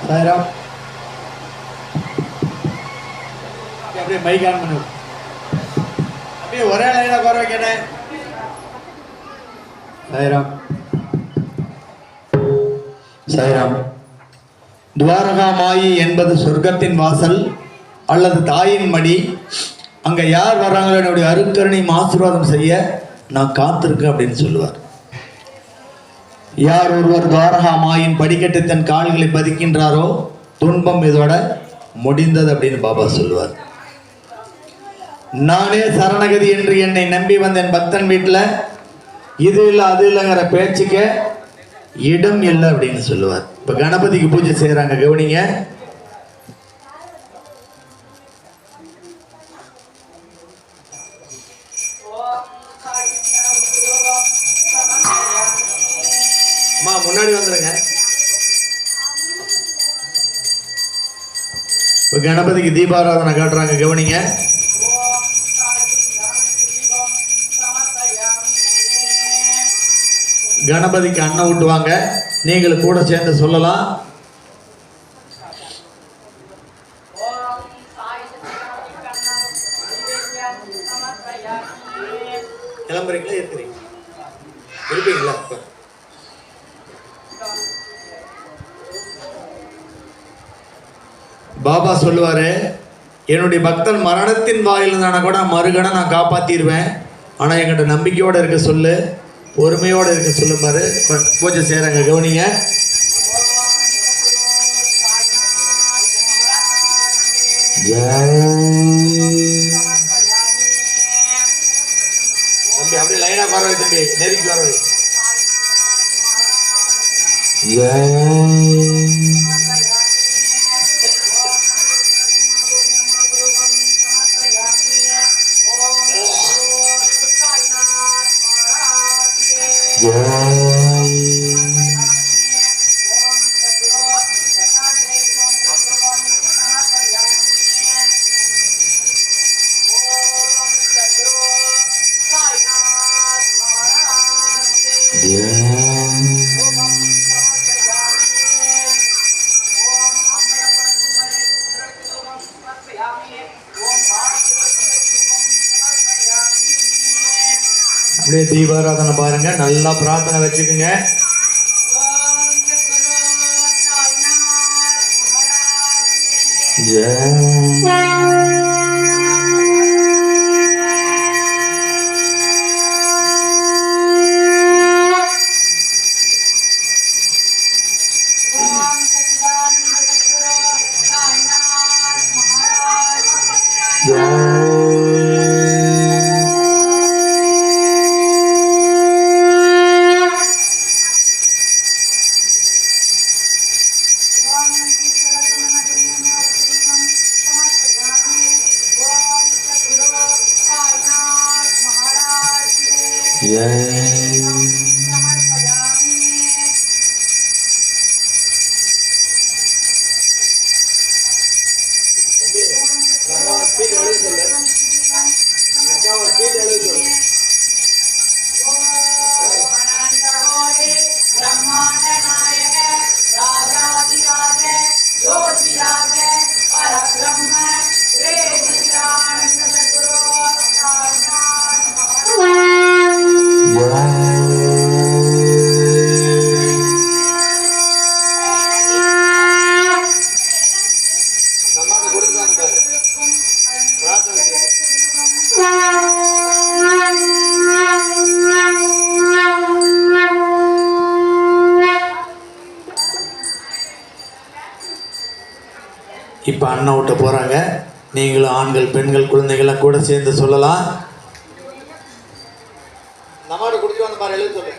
சாய்ராம். அப்படியே mic on பண்ணு. அப்படியே ஒரே லைனா குறை வைக்கிறேன். சாய்ராம். சாய்ராம். துவாரகா மாயி என்பது சொர்க்கத்தின் வாசல் அல்லது தாயின் மடி. அங்க யார் வர்றாங்களோ என்னுடைய அருக்கருணையும் ஆசீர்வாதம் செய்ய நான் காத்திருக்கேன் அப்படின்னு சொல்லுவார். யார் ஒருவர் துவாரகா மாயின் படிக்கட்டு தன் கால்களை பதிக்கின்றாரோ துன்பம் இதோட முடிந்தது அப்படின்னு பாபா சொல்லுவார். நானே சரணகதி என்று என்னை நம்பி வந்த என் பக்தன் வீட்டில் இது இல்லை அது இல்லைங்கிற பேச்சுக்க இடம் இல்லை அப்படின்னு சொல்லுவார். இப்ப கணபதிக்கு பூஜை செய்யறாங்க, கவனிங்க. முன்னாடி வந்துருங்க. இப்ப கணபதிக்கு தீபாராதனை காட்டுறாங்க, கவனிங்க. கணபதிக்கு அன்னம் ஊட்டுவாங்க, நீங்களும் கூட சேர்ந்து சொல்லலாம். கிளம்புறீங்களா இருப்பீங்களா? பாபா சொல்லுவாரு, என்னுடைய பக்தன் மரணத்தின் வாயில் இருந்தானா கூட மறுகணம் நான் காப்பாத்திடுவேன், ஆனா என்கிட்ட நம்பிக்கையோட இருக்க சொல்லு, பொறுமையோட இருக்க சொல்லுமாறு பூஜை செய்யறாங்க, கவனிங்க. தம்பி அப்படியே லைனா பரவாயில்லை, தம்பி நெருக்கி வரவை. அப்படியே தீபாராதனை பாருங்க, நல்லா பிரார்த்தனை வச்சுக்கோங்க. இப்ப அண்ணன் விட்ட போறாங்க, நீங்களும் ஆண்கள் பெண்கள் குழந்தைகள்லாம் கூட சேர்ந்து சொல்லலாம். நம்மாடு குடிச்சு வந்த மாதிரி எழுத சொல்லு.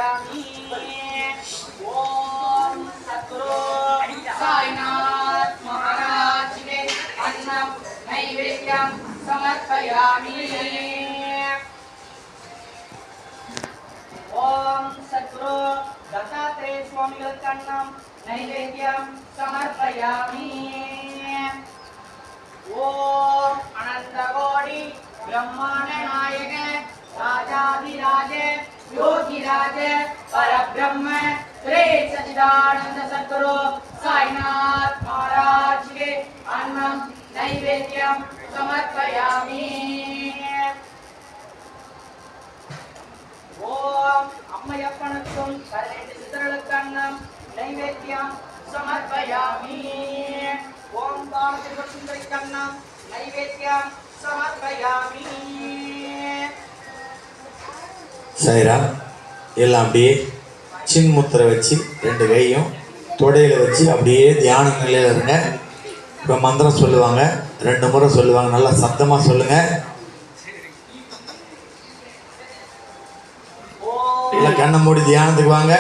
समर्पयामि। ओम सद्गुरु साईनाथ महाराज के अन्नम नैवेद्यम समर्पयामि। ओम सद्गुरु दत्तात्रेय स्वामी अन्नम नैवेद्यम समर्पयामि। ओम अनंतकोटि ब्रह्मांड नायक राजाधिराज योगिराज परब्रह्म श्री सच्चिदानंद सद्गुरु साईनाथ महाराज के अन्नम नैवेद्यम समर्पयामि। ओम अम्मयप्पनुक्कुम कल्लेट्टु सिद्धरुक्कु अन्नम नैवेद्यम समर्पयामि। ओम बालतिरुपतिसुन्दरिक्कु अन्नम नैवेद्यम समर्पयामि। சைரா எல்லாம் அப்படியே சின்முத்திரை வச்சு 2 கையும் தொடையில் வச்சு அப்படியே தியான நிலையில் இருங்க. இப்போ மந்திரம் சொல்லுவாங்க, 2 முறை சொல்லுவாங்க, நல்லா சத்தமாக சொல்லுங்கள். இல்லை கண்ணை மூடி தியானத்துக்கு வாங்க.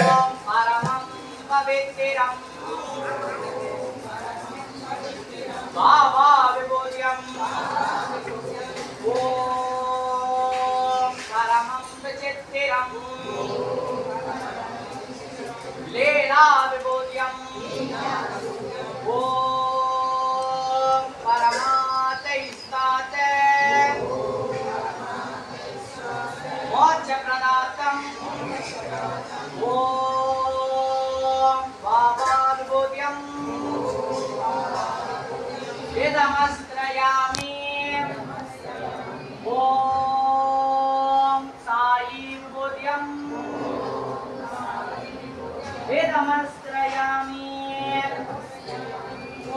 वेदमस्त्रयामि। ओम साई विभूतियं वेदमस्त्रयामि।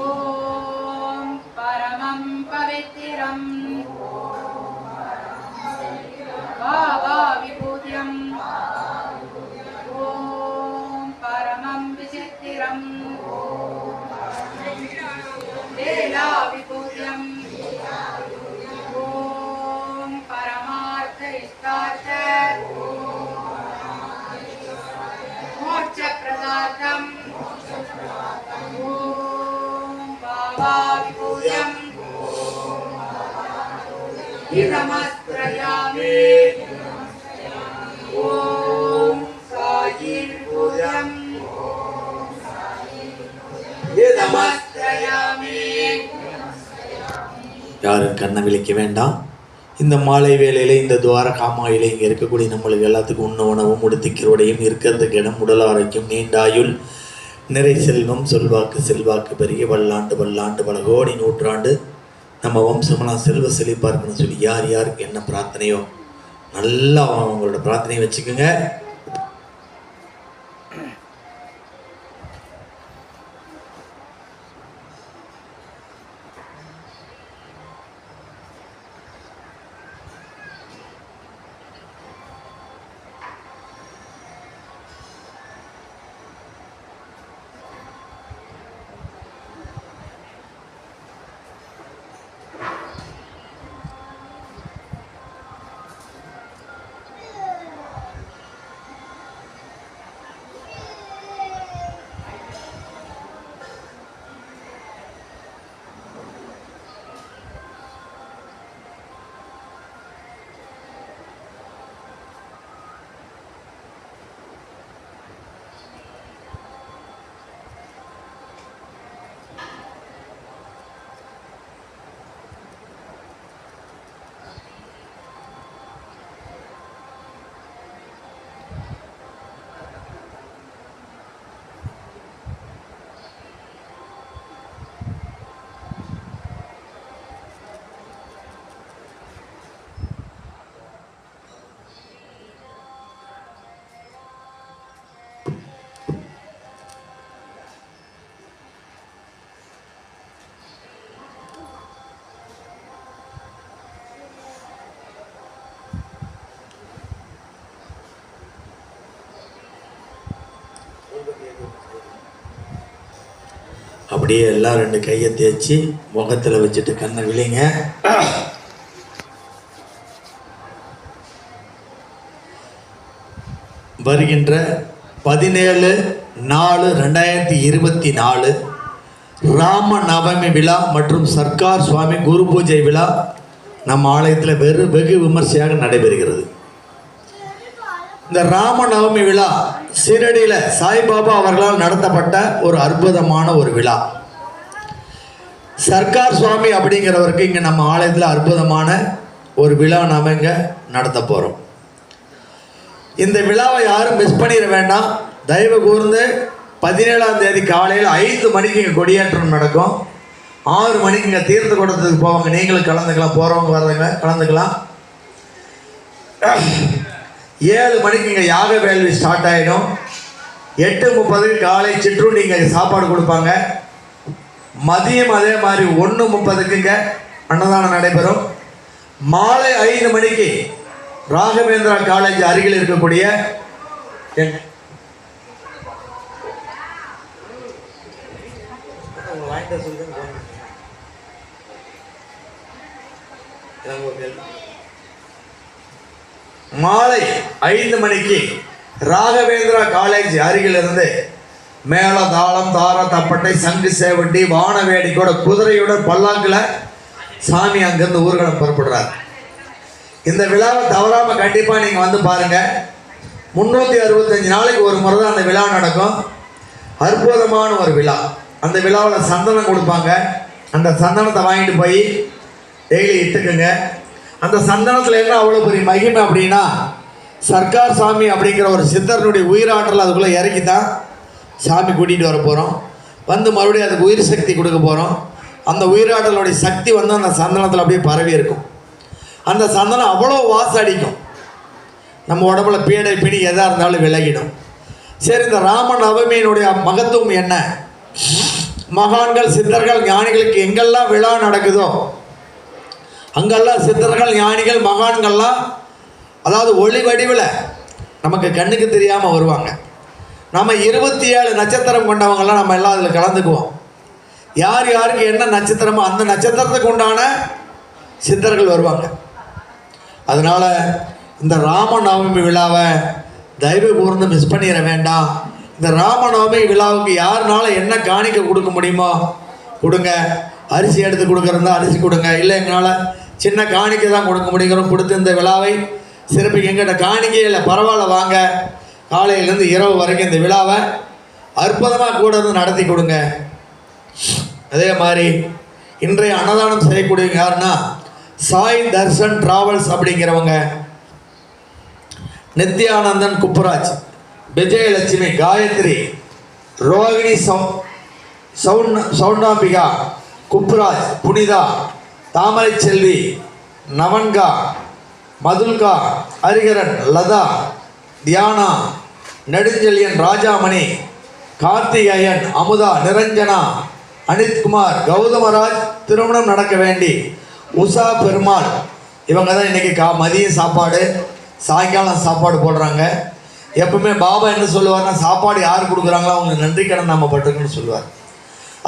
ओम परमं पवित्रं बाबा विभूतियं। ओम परमं विचित्रं लीला विभूतियं। ओम परमार्थ इष्टार्थ मोक्ष प्रदातं। ओम बाबा विभूतियं हिरमस्त्रयामि। ओम साई विभूतियं हिरमस्त्रयामि। யாரும் கண்ணை விழிக்க வேண்டாம். இந்த மாலை வேளையில் இந்த துவாரகாமாயில இங்கே இருக்கக்கூடிய நம்மளுக்கு எல்லாத்துக்கும் உண்ண உணவும் உடுத்திக்கிறோடையும் இருக்கிறதுக்கு இடம், உடல் ஆரோக்கியம், நீண்டாயுள், நிறை செல்வம், சொல்வாக்கு செல்வாக்கு பெரிய வல்லாண்டு வல்லாண்டு பல கோடி நூற்றாண்டு நம்ம வம்சமெல்லாம் செல்வ செழிப்பாக இருக்கணும்னு சொல்லி யார் யாருக்கு என்ன பிரார்த்தனையோ நல்லா அவங்களோட பிரார்த்தனையை வச்சுக்கோங்க. அப்படியே எல்லாம் 2 கையை தேய்ச்சி முகத்தில் வச்சுட்டு கண்ணை விழிங்க. வருகின்ற 17/4/2024 ராம நவமி விழா மற்றும் சர்க்கார் சுவாமி குரு பூஜை விழா நம்ம ஆலயத்தில் வெகு விமர்சையாக நடைபெறுகிறது. இந்த ராம நவமி விழா சீரடியில் சாய்பாபா அவர்களால் நடத்தப்பட்ட ஒரு அற்புதமான ஒரு விழா. சர்க்கார் சுவாமி அப்படிங்கிறவருக்கு இங்கே நம்ம ஆலயத்தில் அற்புதமான ஒரு விழா நாம் இங்கே நடத்த போகிறோம். இந்த விழாவை யாரும் மிஸ் பண்ணிட வேண்டாம். தயவு கூர்ந்து 17ஆம் தேதி காலையில் 5 மணிக்கு இங்கே கொடியேற்றம் நடக்கும். 6 மணிக்கு இங்கே தீர்த்த கூட்டத்துக்கு போவாங்க. நீங்களும் கலந்துக்கலாம், போகிறவங்க வர்றவங்க கலந்துக்கலாம். 7 மணிக்கு இங்கே யாக வேள்வி ஸ்டார்ட் ஆகிடும். 8:30 காலை சிற்றுண்டி இங்கே சாப்பாடு கொடுப்பாங்க. மதியம் அதே மாதிரி 1:30 இங்கே அன்னதானம் நடைபெறும். மாலை 5 மணிக்கு ராகவேந்திரா காலேஜ் அருகில் இருக்கக்கூடிய மாலை 5 மணிக்கு ராகவேந்திரா காலேஜ் அருகில் இருந்து மேல தாளம் தார தப்பட்டை சங்கு சேவட்டி வானவேடிக்கோட குதிரையோட பல்லாக்கில் சாமி அங்கிருந்து ஊர்வலம் புறப்படுறார். இந்த விழாவை தவறாமல் கண்டிப்பாக நீங்கள் வந்து பாருங்கள். 365 நாளைக்கு ஒரு முறை தான் அந்த விழா நடக்கும். அற்புதமான ஒரு விழா. அந்த விழாவில் சந்தனம் கொடுப்பாங்க. அந்த சந்தனத்தை வாங்கிட்டு போய் டெய்லி இட்டுக்குங்க. அந்த சந்தனத்தில் என்ன அவ்வளோ பெரிய மகிமை அப்படின்னா, சர்க்கார் சாமி அப்படிங்கிற ஒரு சித்தர்னுடைய உயிராற்றல் அதுக்குள்ளே இறக்கி தான் சாமி கூட்டிகிட்டு வர போகிறோம். வந்து மறுபடியும் அதுக்கு உயிர் சக்தி கொடுக்க போகிறோம். அந்த உயிராற்றலுடைய சக்தி வந்து அந்த சந்தனத்தில் அப்படியே பரவி இருக்கும். அந்த சந்தனம் அவ்வளோ வாசம் அடிக்கும். நம்ம உடம்புல பீடை பிடி எதாக இருந்தாலும் விலகிடும். சரி, இந்த ராம நவமியினுடைய மகத்துவம் என்ன? மகான்கள் சித்தர்கள் ஞானிகளுக்கு எங்கெல்லாம் விழா நடக்குதோ அங்கெல்லாம் சித்தர்கள் ஞானிகள் மகான்கள்லாம் அதாவது ஒளி வடிவில் நமக்கு கண்ணுக்கு தெரியாமல் வருவாங்க. நம்ம 27 நட்சத்திரம் கொண்டவங்கெல்லாம் நம்ம எல்லாம் அதில் கலந்துக்குவோம். யார் யாருக்கு என்ன நட்சத்திரமோ அந்த நட்சத்திரத்துக்கு உண்டான சித்தர்கள் வருவாங்க. அதனால் இந்த ராமநவமி விழாவை தயவு கூர்ந்து மிஸ் பண்ணிட வேண்டாம். இந்த ராமநவமி விழாவுக்கு யாருனால என்ன காணிக்க கொடுக்க முடியுமோ கொடுங்க. அரிசி எடுத்து கொடுக்குறதா அரிசி கொடுங்க. இல்லை எங்களால் சின்ன காணிக்கை தான் கொடுக்க முடியுங்கிறோம். கொடுத்து இந்த விழாவை சிறப்பு எங்கிட்ட காணிக்கை இல்லை பரவாயில்ல வாங்க. காலையிலேருந்து இரவு வரைக்கும் இந்த விழாவை அற்புதமாக கூட இருந்து நடத்தி கொடுங்க. அதே மாதிரி இன்றைய அன்னதானம் செய்யக்கூடியவங்க யாருன்னா சாய் தர்ஷன் டிராவல்ஸ் அப்படிங்கிறவங்க, நித்யானந்தன் குப்புராஜ், விஜயலட்சுமி, காயத்ரி, ரோகிணி சவுண்டாம்பிகா, குப்புராஜ், புனிதா, தாமரை செல்வி, நவன்கா, மதுல்கா, ஹரிகரன், லதா, தியானா, நெடுஞ்செழியன், ராஜாமணி, கார்த்திகேயன், அமுதா, நிரஞ்சனா, அனித்குமார், கௌதமராஜ் திருமணம் நடக்க வேண்டி உஷா பெருமாள் இவங்க தான் இன்றைக்கி மதியம் சாப்பாடு சாயங்காலம் சாப்பாடு போடுறாங்க. எப்பவுமே பாபா என்ன சொல்லுவார்னா, சாப்பாடு யார் கொடுக்குறாங்களோ அவங்க நன்றி கடன் நம்ம பட்டுருக்குன்னு சொல்லுவார்.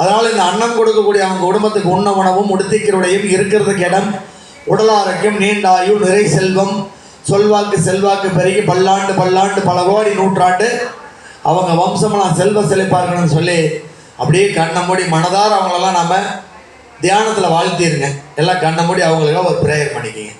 அதனால் இந்த அன்னம் கொடுக்கக்கூடிய அவங்க குடும்பத்துக்கு உண்ண உணவும் உடுத்திக்கிறவுடையும் இருக்கிறதுக்கு இடம், உடல் ஆரோக்கியம், நீண்ட ஆயுள், நிறை செல்வம், சொல்வாக்கு செல்வாக்கு பெருகி பல்லாண்டு பல்லாண்டு பல கோடி நூற்றாண்டு அவங்க வம்சமெல்லாம் செல்வ செழிப்பார்கள்னு சொல்லி அப்படியே கண்ணை மூடி மனதார அவங்களெல்லாம் நம்ம தியானத்தில் வாழ்த்திருங்க. எல்லாம் கண்ணை மூடி அவங்களுக்காக ஒரு ப்ரேயர் பண்ணிக்கிங்க.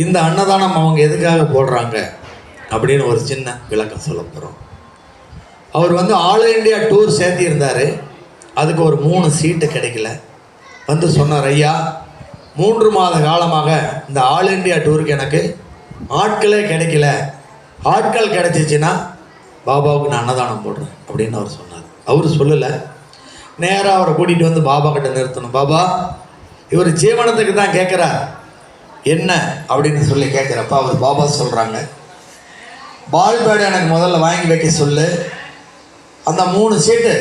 இந்த அன்னதானம் அவங்க எதுக்காக போடுறாங்க அப்படின்னு ஒரு சின்ன விளக்கம் சொல்ல போகிறோம். அவர் வந்து ஆல் இண்டியா டூர் சேர்த்திருந்தார். அதுக்கு ஒரு 3 சீட்டு கிடைக்கல. வந்து சொன்னார், ஐயா 3 மாத காலமாக இந்த ஆல் இண்டியா டூருக்கு எனக்கு ஆட்களே கிடைக்கல. ஆட்கள் கிடைச்சிச்சின்னா பாபாவுக்கு நான் அன்னதானம் போடுறேன் அப்படின்னு அவர் சொன்னார். அவர் சொல்லலை. நேராக அவரை கூட்டிகிட்டு வந்து பாபா கிட்ட நிறுத்தணும். பாபா, இவர் ஜீவனத்துக்கு தான் கேட்குறார், என்ன அப்படின்னு சொல்லி கேட்குறப்ப அவர் பாபா சொல்கிறாங்க, பால் பேடு எனக்கு முதல்ல வாங்கி வைக்க சொல்லு. அந்த 3 சீட்டு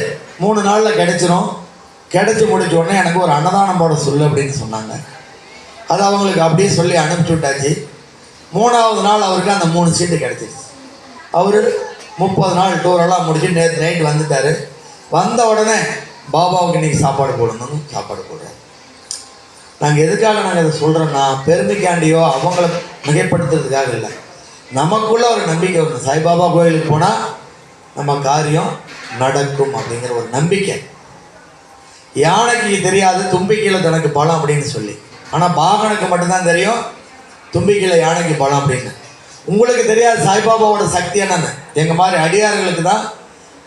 3 நாளில் கிடைச்சிரும். கிடைச்சி முடிச்ச உடனே எனக்கு ஒரு அன்னதானம் போட சொல்லு அப்படின்னு சொன்னாங்க. அது அவங்களுக்கு அப்படியே சொல்லி அனுப்பிச்சி விட்டாச்சு. 3ஆவது நாள் அவருக்கு அந்த 3 சீட்டு கிடச்சிருச்சு. அவர் 30 நாள் டூரெல்லாம் முடிச்சு நேற்று நைட்டு வந்துட்டார். வந்த உடனே பாபாவுக்கு இன்றைக்கி சாப்பாடு போடணும்னு சாப்பாடு போடுறாரு. நாங்கள் எதுக்காக இதை சொல்கிறோன்னா, பெருமைக்காண்டியோ அவங்கள மிகைப்படுத்துறதுக்காக இல்லை. நமக்குள்ள ஒரு நம்பிக்கை வரணும். சாய்பாபா கோயிலுக்கு போனால் நம்ம காரியம் நடக்கும் அப்படிங்கிற ஒரு நம்பிக்கை. யானைக்கு தெரியாது தும்பிக்கையில் தனக்கு பலம் அப்படின்னு சொல்லி, ஆனால் பாகனுக்கு மட்டும்தான் தெரியும் தும்பிக்கையில் யானைக்கு பலம் அப்படின்னு. உங்களுக்கு தெரியாது சாய்பாபாவோட சக்தி என்னன்னு. எங்கள் மாதிரி அடியார்களுக்கு தான்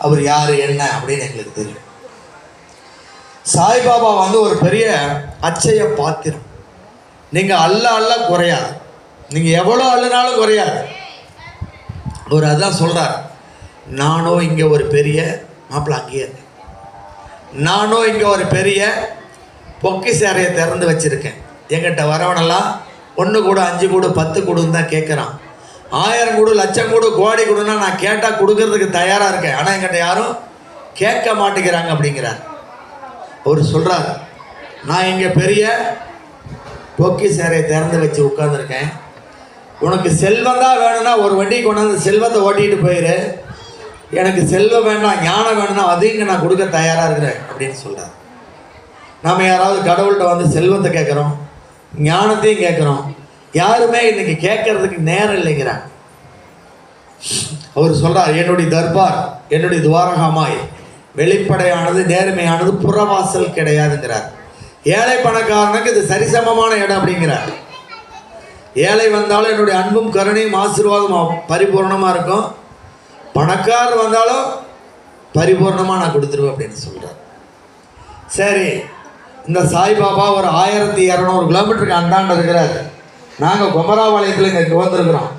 அவர் யார் என்ன அப்படின்னு எங்களுக்கு தெரியும். சாய்பாபா ஒரு பெரிய அச்சய பாத்திரம். நீங்கள் அல்ல குறையாது, நீங்கள் எவ்வளோ அள்ளினாலும் குறையாது. அவர் அதான் சொல்கிறார், நானோ இங்கே ஒரு பெரிய மாப்பிள்ளை அங்கேயே இருக்கு, நானோ இங்கே ஒரு பெரிய பொக்கிஷ அறையை திறந்து வச்சுருக்கேன். எங்கிட்ட வரவனெல்லாம் 1 கூட 5 கூட 10 கூடுன்னு தான் கேட்குறான். 1000 கூடு, லட்சம் கூடு, கோடி கூடுன்னா நான் கேட்டால் கொடுக்கறதுக்கு தயாராக இருக்கேன். ஆனால் எங்கிட்ட யாரும் கேட்க மாட்டேங்கிறாங்க அப்படிங்கிறார். அவர் சொல்கிறார், நான் இங்கே பெரிய பொக்கிஷ அறையை திறந்து வச்சு உட்காந்துருக்கேன். உனக்கு செல்வம் தான் வேணும்னா ஒரு வண்டி கொண்டாந்து செல்வத்தை ஓட்டிகிட்டு போயிரு. எனக்கு செல்வம் வேண்டாம், ஞானம் வேணும்னா அதையும் நான் கொடுக்க தயாராக இருக்கிறேன் அப்படின்னு சொல்கிறார். நாம் யாராவது கடவுள்கிட்ட வந்து செல்வத்தை கேட்குறோம், ஞானத்தையும் கேட்குறோம். யாருமே இன்னைக்கு கேட்கறதுக்கு நேரம் இல்லைங்கிறாங்க. அவர் சொல்கிறார், என்னுடைய தர்பார், என்னுடைய துவாரகாமாய் வெளிப்படையானது, நேர்மையானது, புறவாசல் கிடையாதுங்கிறார். ஏழை பணக்காரனுக்கு இது சரிசமமான இடம் அப்படிங்கிறார். ஏழை வந்தாலும் என்னுடைய அன்பும் கருணையும் ஆசீர்வாதம் பரிபூர்ணமாக இருக்கும். பணக்காரர் வந்தாலும் பரிபூர்ணமாக நான் கொடுத்துருவேன் அப்படின்னு சொல்கிறார். சரி, இந்த சாய்பாபா ஒரு 1200 கிலோமீட்டருக்கு அந்தாண்ட இருக்கிறார். நாங்கள் குமராபாளையத்தில் இங்கே வந்திருக்கிறோம்.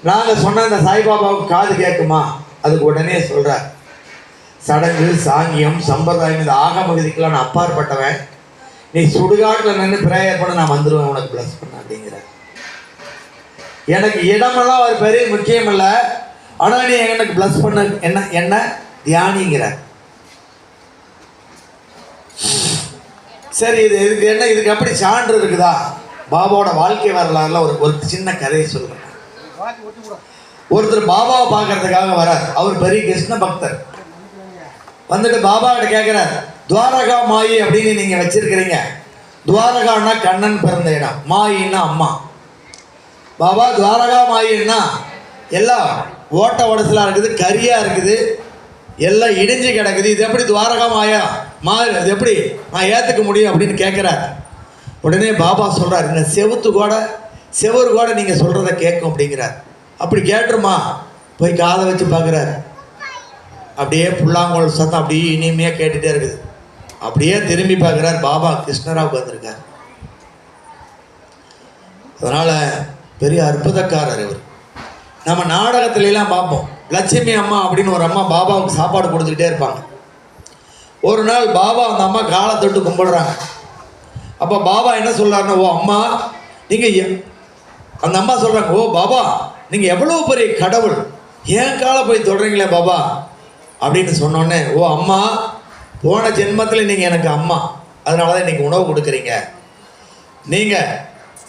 நாங்கள் சொன்ன இந்த சாய்பாபாவுக்கு காது கேட்குமா? அதுக்கு உடனே சொல்கிறார், சடங்கு, சாங்கியம், சம்பிரதாயம், இந்த ஆகமகதிக்கெல்லாம் நான் அப்பாற்பட்டவன். நீ சுடுகாட்டில் நின்று பிரேயர் பண்ண நான் வந்துடுவேன், உனக்கு ப்ளஸ் பண்ண அப்படிங்கிறார். எனக்கு இடமெல்லாம் ஒரு பெரிய முக்கியம் இல்லை, ஆனால் நீ எனக்கு ப்ளஸ் பண்ண என்ன தியானிங்கிறார். சரி, இதுக்கு என்ன, இதுக்கு எப்படி சான்று இருக்குதா? பாபாவோட வாழ்க்கை வரலாறுல ஒரு சின்ன கதையை சொல்கிறேன். ஒருத்தர் பாபாவை பார்க்கறதுக்காக வரார். அவர் பெரிய கிருஷ்ண பக்தர். வந்துட்டு பாபா கிட்ட கேட்குறார், துவாரகா மாயி அப்படின்னு நீங்கள் வச்சிருக்கிறீங்க. துவாரகான்னா கண்ணன் பிறந்த இடம், மாயின்னா அம்மா. பாபா, துவாரகா மாயின்னா எல்லாம் ஓட்ட உடசலாக இருக்குது, கரியாக இருக்குது, எல்லாம் இடிஞ்சு கிடக்குது. இது எப்படி துவாரகா மாயா மாறு, அது எப்படி நான் ஏற்றுக்க முடியும் அப்படின்னு கேட்குறார். உடனே பாபா சொல்கிறார், இந்த செவுறு கூட நீங்கள் சொல்கிறத கேட்கும் அப்படிங்கிறார். அப்படி கேட்டுருமா? போய் காதை வச்சு பார்க்குறாரு. அப்படியே புல்லாங்குழல் சத்தம் அப்படியே இனிமையாக கேட்டுகிட்டே இருக்குது. அப்படியே திரும்பி பார்க்குறார், பாபா கிருஷ்ணராவுக்கு வந்திருக்கார். அதனால் பெரிய அற்புதக்காரர் இவர். நம்ம நாடகத்துலலாம் பார்ப்போம், லட்சுமி அம்மா அப்படின்னு ஒரு அம்மா பாபாவுக்கு சாப்பாடு கொடுத்துக்கிட்டே இருப்பாங்க. ஒரு நாள் பாபா அந்த அம்மா காலை தொட்டு கும்பிடுறாங்க. அப்போ பாபா என்ன சொல்கிறாருன்னா, ஓ அம்மா நீங்கள், அந்த அம்மா சொல்கிறாங்க, ஓ பாபா நீங்கள் எவ்வளோ பெரிய கடவுள், ஏன் காலை போய் தொடுறீங்களே பாபா அப்படின்னு சொன்னோடனே, ஓ அம்மா போன ஜென்மத்தில் நீங்கள் எனக்கு அம்மா, அதனால தான் இன்றைக்கி உணவு கொடுக்குறீங்க. நீங்கள்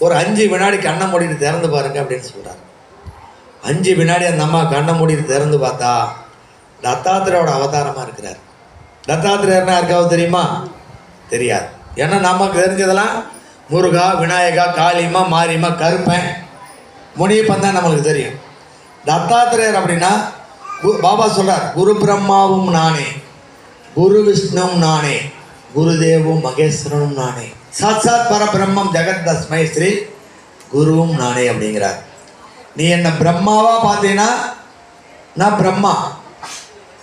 ஒரு 5 வினாடி கண்ணை மூடிட்டு திறந்து பாருங்க அப்படின்னு சொல்கிறார். 5 வினாடி அந்த அம்மா கண்ணை மூடிட்டு திறந்து பார்த்தா தத்தாத்திரேயோட அவதாரமாக இருக்கிறார். தத்தாத்திரேயர்னா யாருக்காவது தெரியுமா? தெரியாது. ஏன்னா நமக்கு தெரிஞ்சதெல்லாம் முருகா, விநாயகா, காளிமா, மாரியம்மா, கருப்பன், முனியப்பன் தான் நம்மளுக்கு தெரியும். தத்தாத்திரேயர் அப்படின்னா பாபா சொல்கிறார், குரு பிரம்மாவும் நானே, குரு விஷ்ணுவும் நானே, குருதேவும் மகேஸ்வரனும் நானே, சாட்சாத் பரபிரம்மம் ஜெகத் தஸ்மை ஸ்ரீ குருவும் நானே அப்படிங்கிறார். நீ என்ன பிரம்மாவா பார்த்தீங்கன்னா நான் பிரம்மா,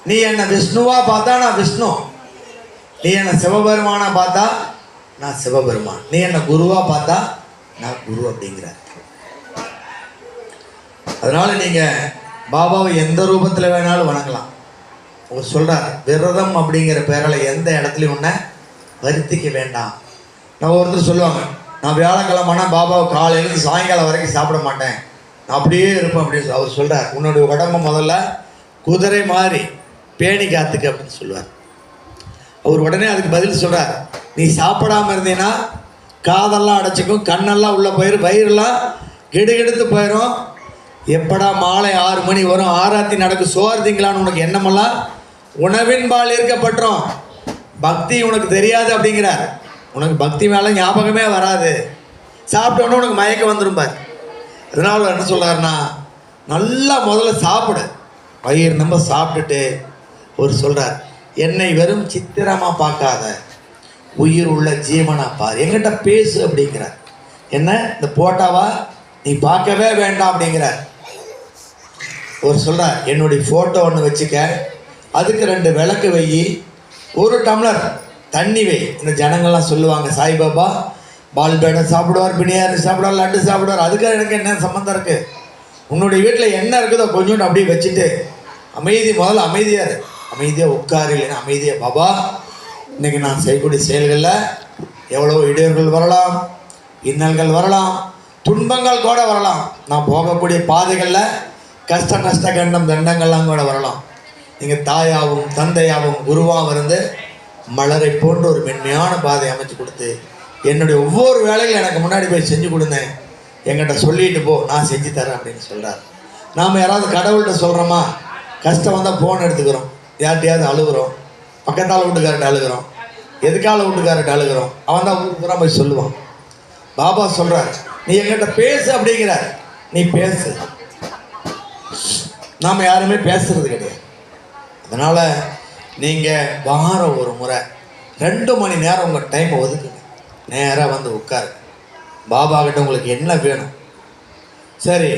நீ என்ன விஷ்ணுவா பார்த்தா நான் விஷ்ணு, நீ என்ன சிவபெருமானா பார்த்தா நான் சிவபெருமான், நீ என்ன குருவா பார்த்தா நான் குரு அப்படிங்கிறார். அதனால நீங்கள் பாபாவை எந்த ரூபத்தில் வேணாலும் வணங்கலாம். அவர் சொல்கிறார், விரதம் அப்படிங்கிற பேரால் எந்த இடத்துலையும் ஒன்றை வருத்திக்க வேண்டாம். நான் ஒருத்தர் சொல்லுவாங்க, நான் வியாழக்கிழமைனா பாபாவை காலையிலேருந்து சாயங்காலம் வரைக்கும் சாப்பிட மாட்டேன், நான் அப்படியே இருப்பேன் அப்படின்னு அவர் சொல்கிறார். உன்னுடைய உடம்பு முதல்ல குதிரை மாதிரி பேணி காத்துக்கு அப்படின்னு சொல்லுவார். அவர் உடனே அதுக்கு பதில் சொல்கிறார், நீ சாப்பிடாமல் இருந்தீங்கன்னா காதெல்லாம் அடைச்சிக்கும், கண்ணெல்லாம் உள்ளே போயிடும், வயிறுலாம் கெடுகெடுத்து போயிடும். எப்படா மாலை 6 மணி வரும், ஆராத்தி நடக்கும், சோறு திங்கலான்னு உனக்கு எண்ணமெல்லாம் உணவின் பால் இருக்கப்பட்டுரும். பக்தி உனக்கு தெரியாது அப்படிங்கிறார். உனக்கு பக்தி மேலே ஞாபகமே வராது, சாப்பிட்டோன்னே உனக்கு மயக்கம் வந்துடும் பார். அதனால என்ன சொல்கிறாருன்னா, நல்லா முதல்ல சாப்பிடு, வயிறு நம்ம சாப்பிட்டுட்டு அவர் சொல்கிறார், என்னை வெறும் சித்திரமாக பார்க்காத, உயிர் உள்ள ஜீவனா பார், என்கிட்ட பேசு அப்படிங்கிறார். என்ன இந்த போட்டாவா நீ பார்க்கவே வேண்டாம் அப்படிங்கிறார். அவர் சொல்கிறார், என்னுடைய ஃபோட்டோ ஒன்று வச்சுக்க, அதுக்கு 2 விளக்கு வை, 1 டம்ளர் தண்ணி வை. இந்த ஜனங்கள்லாம் சொல்லுவாங்க, சாய்பாபா பால்பேடை சாப்பிடுவார், பிணியார் சாப்பிடுவார், லட்டு சாப்பிடுவார், அதுக்கு எனக்கு என்ன சம்மந்தம் இருக்குது? உன்னுடைய வீட்டில் என்ன இருக்குதோ கொஞ்சோண்டு அப்படியே வச்சுட்டு அமைதி, முதல்ல அமைதியாக இரு, அமைதியாக உட்காரு, இல்லைன்னா அமைதியாக பாபா இன்றைக்கி நான் செய்யக்கூடிய செயல்களில் எவ்வளோ இடையூறுகள் வரலாம், இன்னல்கள் வரலாம், துன்பங்கள் கூட வரலாம், நான் போகக்கூடிய பாதைகளில் கஷ்ட நஷ்ட கண்டம் தண்டங்கள்லாம் கூட வரலாம். நீங்கள் தாயாகவும் தந்தையாகவும் குருவாகவும் இருந்து மலரை போன்ற ஒரு மென்மையான பாதை அமைச்சு கொடுத்து என்னுடைய ஒவ்வொரு வேலையும் எனக்கு முன்னாடி போய் செஞ்சு கொடுங்க, என்கிட்ட சொல்லிட்டு போ, நான் செஞ்சு தரேன் அப்படின்னு சொல்கிறார். நாம் யாராவது கடவுள்கிட்ட சொல்கிறோமா, கஷ்டம் வந்தால் ஃபோன் எடுத்துக்கிறோம், யார்கிட்டையாவது அழுகிறோம், பக்கத்தால் வீட்டுக்கார்ட்ட அழுகிறோம், எதுக்கால வீட்டுக்கார்ட்ட அழுகிறோம், அவன் தான் ஊருக்கு பூரா போய் சொல்லுவான். பாபா சொல்கிறார், நீ என்கிட்ட பேசு அப்படிங்கிறார். நீ பேசு. நாம் யாருமே பேசுறது கிடையாது. அதனால் நீங்கள் வாரம் ஒரு முறை 2 மணி நேரம் உங்கள் டைமை ஒதுக்குங்க, நேராக வந்து உட்காரு, பாபா கிட்ட உங்களுக்கு என்ன வேணும். சரி,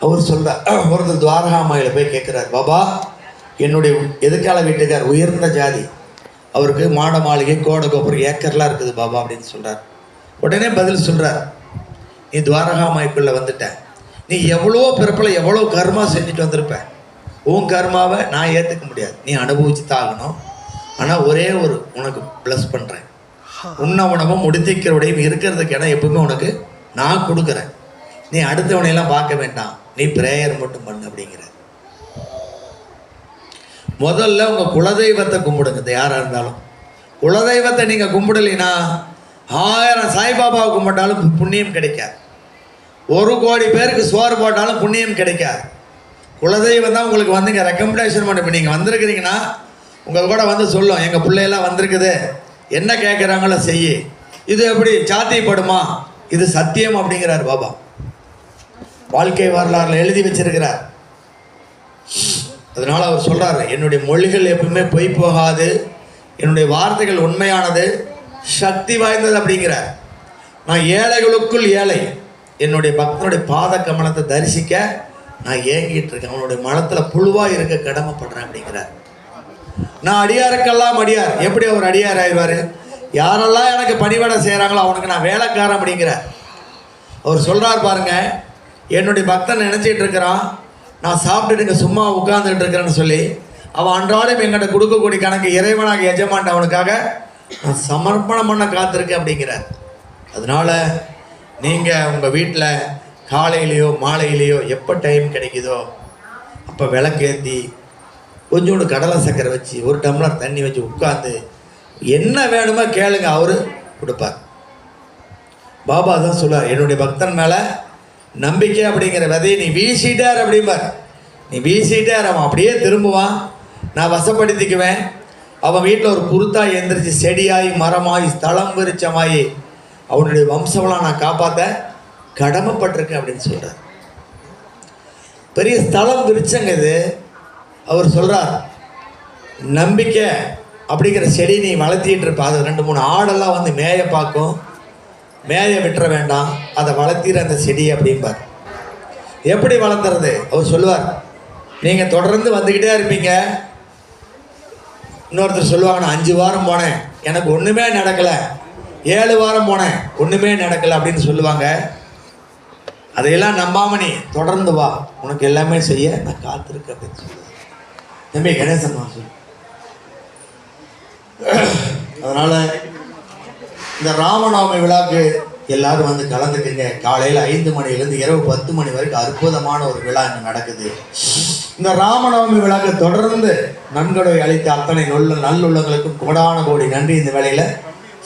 அவர் சொல்கிறார், ஒருத்தர் துவாரகாமாயில் போய் கேட்குறார், பாபா என்னுடைய எதிர்கால வீட்டுக்கார் உயர்ந்த ஜாதி, அவருக்கு மாட மாளிகை கோடை கோபுரம் ஏக்கர்லாம் இருக்குது பாபா அப்படின்னு சொல்கிறார். உடனே பதில் சொல்கிறார், நீ துவாரகாமாய்க்குள்ளே வந்துட்ட, நீ எவ்வளோ பிறப்பில் எவ்வளோ கர்மா செஞ்சுட்டு வந்திருப்ப, உன் கர்மாவை நான் ஏற்றுக்க முடியாது, நீ அனுபவிச்சு தாகணும். ஆனால் ஒரே ஒரு உனக்கு ப்ளஸ் பண்ணுறேன், உண்ண உணவும் முடித்திக்கிறவுடையும் இருக்கிறதுக்கு இடம் எப்பவுமே உனக்கு நான் கொடுக்குறேன், நீ அடுத்தவனையெல்லாம் பார்க்க வேண்டாம், நீ பிரேயர் மட்டும் பண்ணு அப்படிங்கிற. முதல்ல உங்கள் குலதெய்வத்தை கும்பிடுங்க. இது யாராக இருந்தாலும் குலதெய்வத்தை நீங்கள் கும்பிடலைன்னா 1000 சாய்பாபாவை கும்பிட்டாலும் புண்ணியம் கிடைக்காது, 1 கோடி பேருக்கு சோறு போட்டாலும் புண்ணியம் கிடைக்காது. குலதெய்வம் தான் உங்களுக்கு வந்து இங்கே ரெக்கமெண்டேஷன் பண்ணி, இப்போ நீங்கள் வந்திருக்கிறீங்கன்னா உங்கள் கூட வந்து சொல்லும், எங்கள் பிள்ளையெல்லாம் வந்திருக்குது, என்ன கேட்குறாங்களோ செய்யி, இது எப்படி சாத்தியப்படுமா, இது சத்தியம் அப்படிங்கிறார் பாபா. வாழ்க்கை வரலாறுல எழுதி வச்சிருக்கிறார். அதனால் அவர் சொல்கிறார், என்னுடைய மொழிகள் எப்பவுமே பொய் போகாது, என்னுடைய வார்த்தைகள் உண்மையானது, சக்தி வாய்ந்தது அப்படிங்கிறார். நான் ஏழைகளுக்குள் ஏழை, என்னுடைய பக்தனுடைய பாத கமலத்தை தரிசிக்க நான் ஏங்கிட்டு இருக்கேன், அவனுடைய மனத்தில் புழுவாக இருக்க கடமைப்படுறேன் அப்படிங்கிறார். நான் அடியாருக்கெல்லாம் அடியார். எப்படி அவர் அடியார் ஆயிடுவார்? யாரெல்லாம் எனக்கு பணிவிடை செய்கிறாங்களோ அவனுக்கு நான் வேலைக்காரன் அப்படிங்கிறார். அவர் சொல்கிறார் பாருங்க, என்னுடைய பக்தன் நினச்சிட்டு இருக்கிறான் நான் சாப்பிட்டுட்டு இங்கே சும்மா உட்கார்ந்துட்டு இருக்கிறேன்னு சொல்லி, அவன் அன்றாடம் எங்கிட்ட கொடுக்கக்கூடிய கணக்கு இறைவனாக எஜமான் அவனுக்காக நான் சமர்ப்பணம் பண்ண காத்திருக்கேன் அப்படிங்கிறார். அதனால் நீங்கள் உங்கள் வீட்டில் காலையிலையோ மாலையிலையோ எப்போ டைம் கிடைக்குதோ அப்போ விளக்கேற்றி கொஞ்சோண்டு கடலை சக்கரை வச்சு 1 டம்ளர் தண்ணி வச்சு உட்காந்து என்ன வேணுமோ கேளுங்க, அவரு கொடுப்பார். பாபா தான் சொல்லுவார், என்னுடைய பக்தன் மேலே நம்பிக்கை அப்படிங்கிற விதையை நீ வீசிட்டார் அப்படிம்பார். நீ வீசிட்டார், அவன் அப்படியே திரும்புவான், நான் வசப்படுத்திக்குவேன். அவன் வீட்டில் ஒரு குருத்தாய் எந்திரிச்சு செடியாகி மரமாகி ஸ்தலம் விருச்சமாகி அவனுடைய வம்சம்லாம் நான் காப்பாற்ற கடமைப்பட்டிருக்கேன் அப்படின்னு சொல்கிறார். பெரிய ஸ்தலம் விருச்சங்க இது. அவர் சொல்கிறார், நம்பிக்கை அப்படிங்கிற செடி நீ வளர்த்திட்டு இருப்ப, அது 2-3 ஆடெல்லாம் வந்து மேய பார்க்கும், மேய விட்டுற வேண்டாம், அதை வளர்த்திற அந்த செடி அப்படிம்பார். எப்படி வளர்த்துறது? அவர் சொல்லுவார், நீங்கள் தொடர்ந்து வந்துக்கிட்டே இருப்பீங்க. இன்னொருத்தர் சொல்லுவாங்க, நான் 5 வாரம் போனேன் எனக்கு ஒன்றுமே நடக்கலை, 7 வாரம் போனேன் ஒன்றுமே நடக்கலை அப்படின்னு சொல்லுவாங்க. அதையெல்லாம் நம்பாம நீ தொடர்ந்து வா, உனக்கு எல்லாமே செய்ய நான் காத்திருக்கேன் அப்படின்னு சொல்லுவார். தம்பி கணேசன் சொல்லு. அதனால் இந்த ராமநவமி விழாக்கு எல்லாரும் வந்து கலந்துக்குங்க. காலையில் 5 மணிலேருந்து இரவு 10 மணி வரைக்கும் அற்புதமான ஒரு விழா இங்கே நடக்குது. இந்த ராமநவமி விழாக்கு தொடர்ந்து நன்கொடை அளித்த அத்தனை நல்லுள்ளங்களுக்கும் கோடான கோடி நன்றி இந்த வேளையில்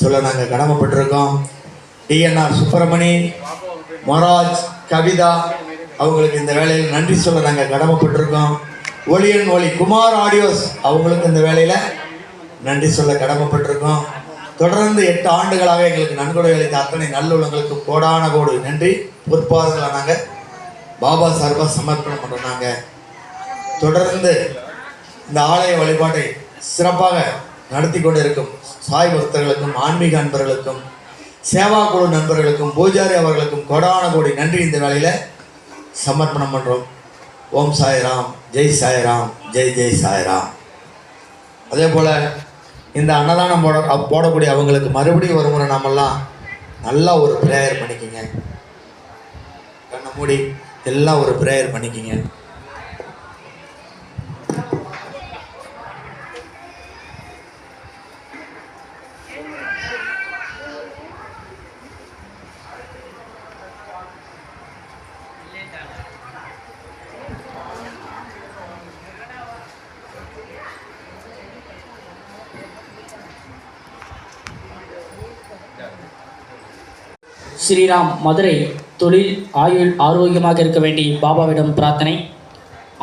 சொல்ல நாங்கள் கடமைப்பட்டிருக்கோம். டிஎன்ஆர் சுப்பிரமணி, மொராஜ், கவிதா அவங்களுக்கு இந்த வேலையில் நன்றி சொல்ல நாங்கள் கடமைப்பட்டிருக்கோம். ஒளியன் ஒளி குமார் ஆடியோஸ் அவங்களுக்கு இந்த வேலையில் நன்றி சொல்ல கடமைப்பட்டிருக்கோம். தொடர்ந்து 8 ஆண்டுகளாக எங்களுக்கு நன்கொடை அளித்த அத்தனை நல்லுள்ளங்களுக்கு கோடான கோடி நன்றி. பொற்பாதங்களை நாங்கள் பாபா சார்பாக சமர்ப்பணம் பண்ணுறோம். நாங்கள் தொடர்ந்து இந்த ஆலய வழிபாட்டை சிறப்பாக நடத்தி கொண்டிருக்கும் சாய் பக்தர்களுக்கும் ஆன்மீக அன்பர்களுக்கும் சேவா குழு நண்பர்களுக்கும் பூஜாரி அவர்களுக்கும் கோடான கோடி நன்றி இந்த வேளையில் சமர்ப்பணம் பண்ணுறோம். ஓம் சாய்ராம், ஜெய் சாய்ராம், ஜெய் ஜெய் சாய்ராம். அதே போல் இந்த அன்னதானம் போடக்கூடிய அவங்களுக்கு மறுபடியும் ஒரு முறை நாமெல்லாம் நல்லா ஒரு ப்ரேயர் பண்ணிக்கிங்க. கண்ணை மூடி எல்லாம் ஒரு ப்ரேயர் பண்ணிக்கிங்க. ஸ்ரீராம் மதுரை தொழில் ஆயுள் ஆரோக்கியமாக இருக்க வேண்டி பாபாவிடம் பிரார்த்தனை.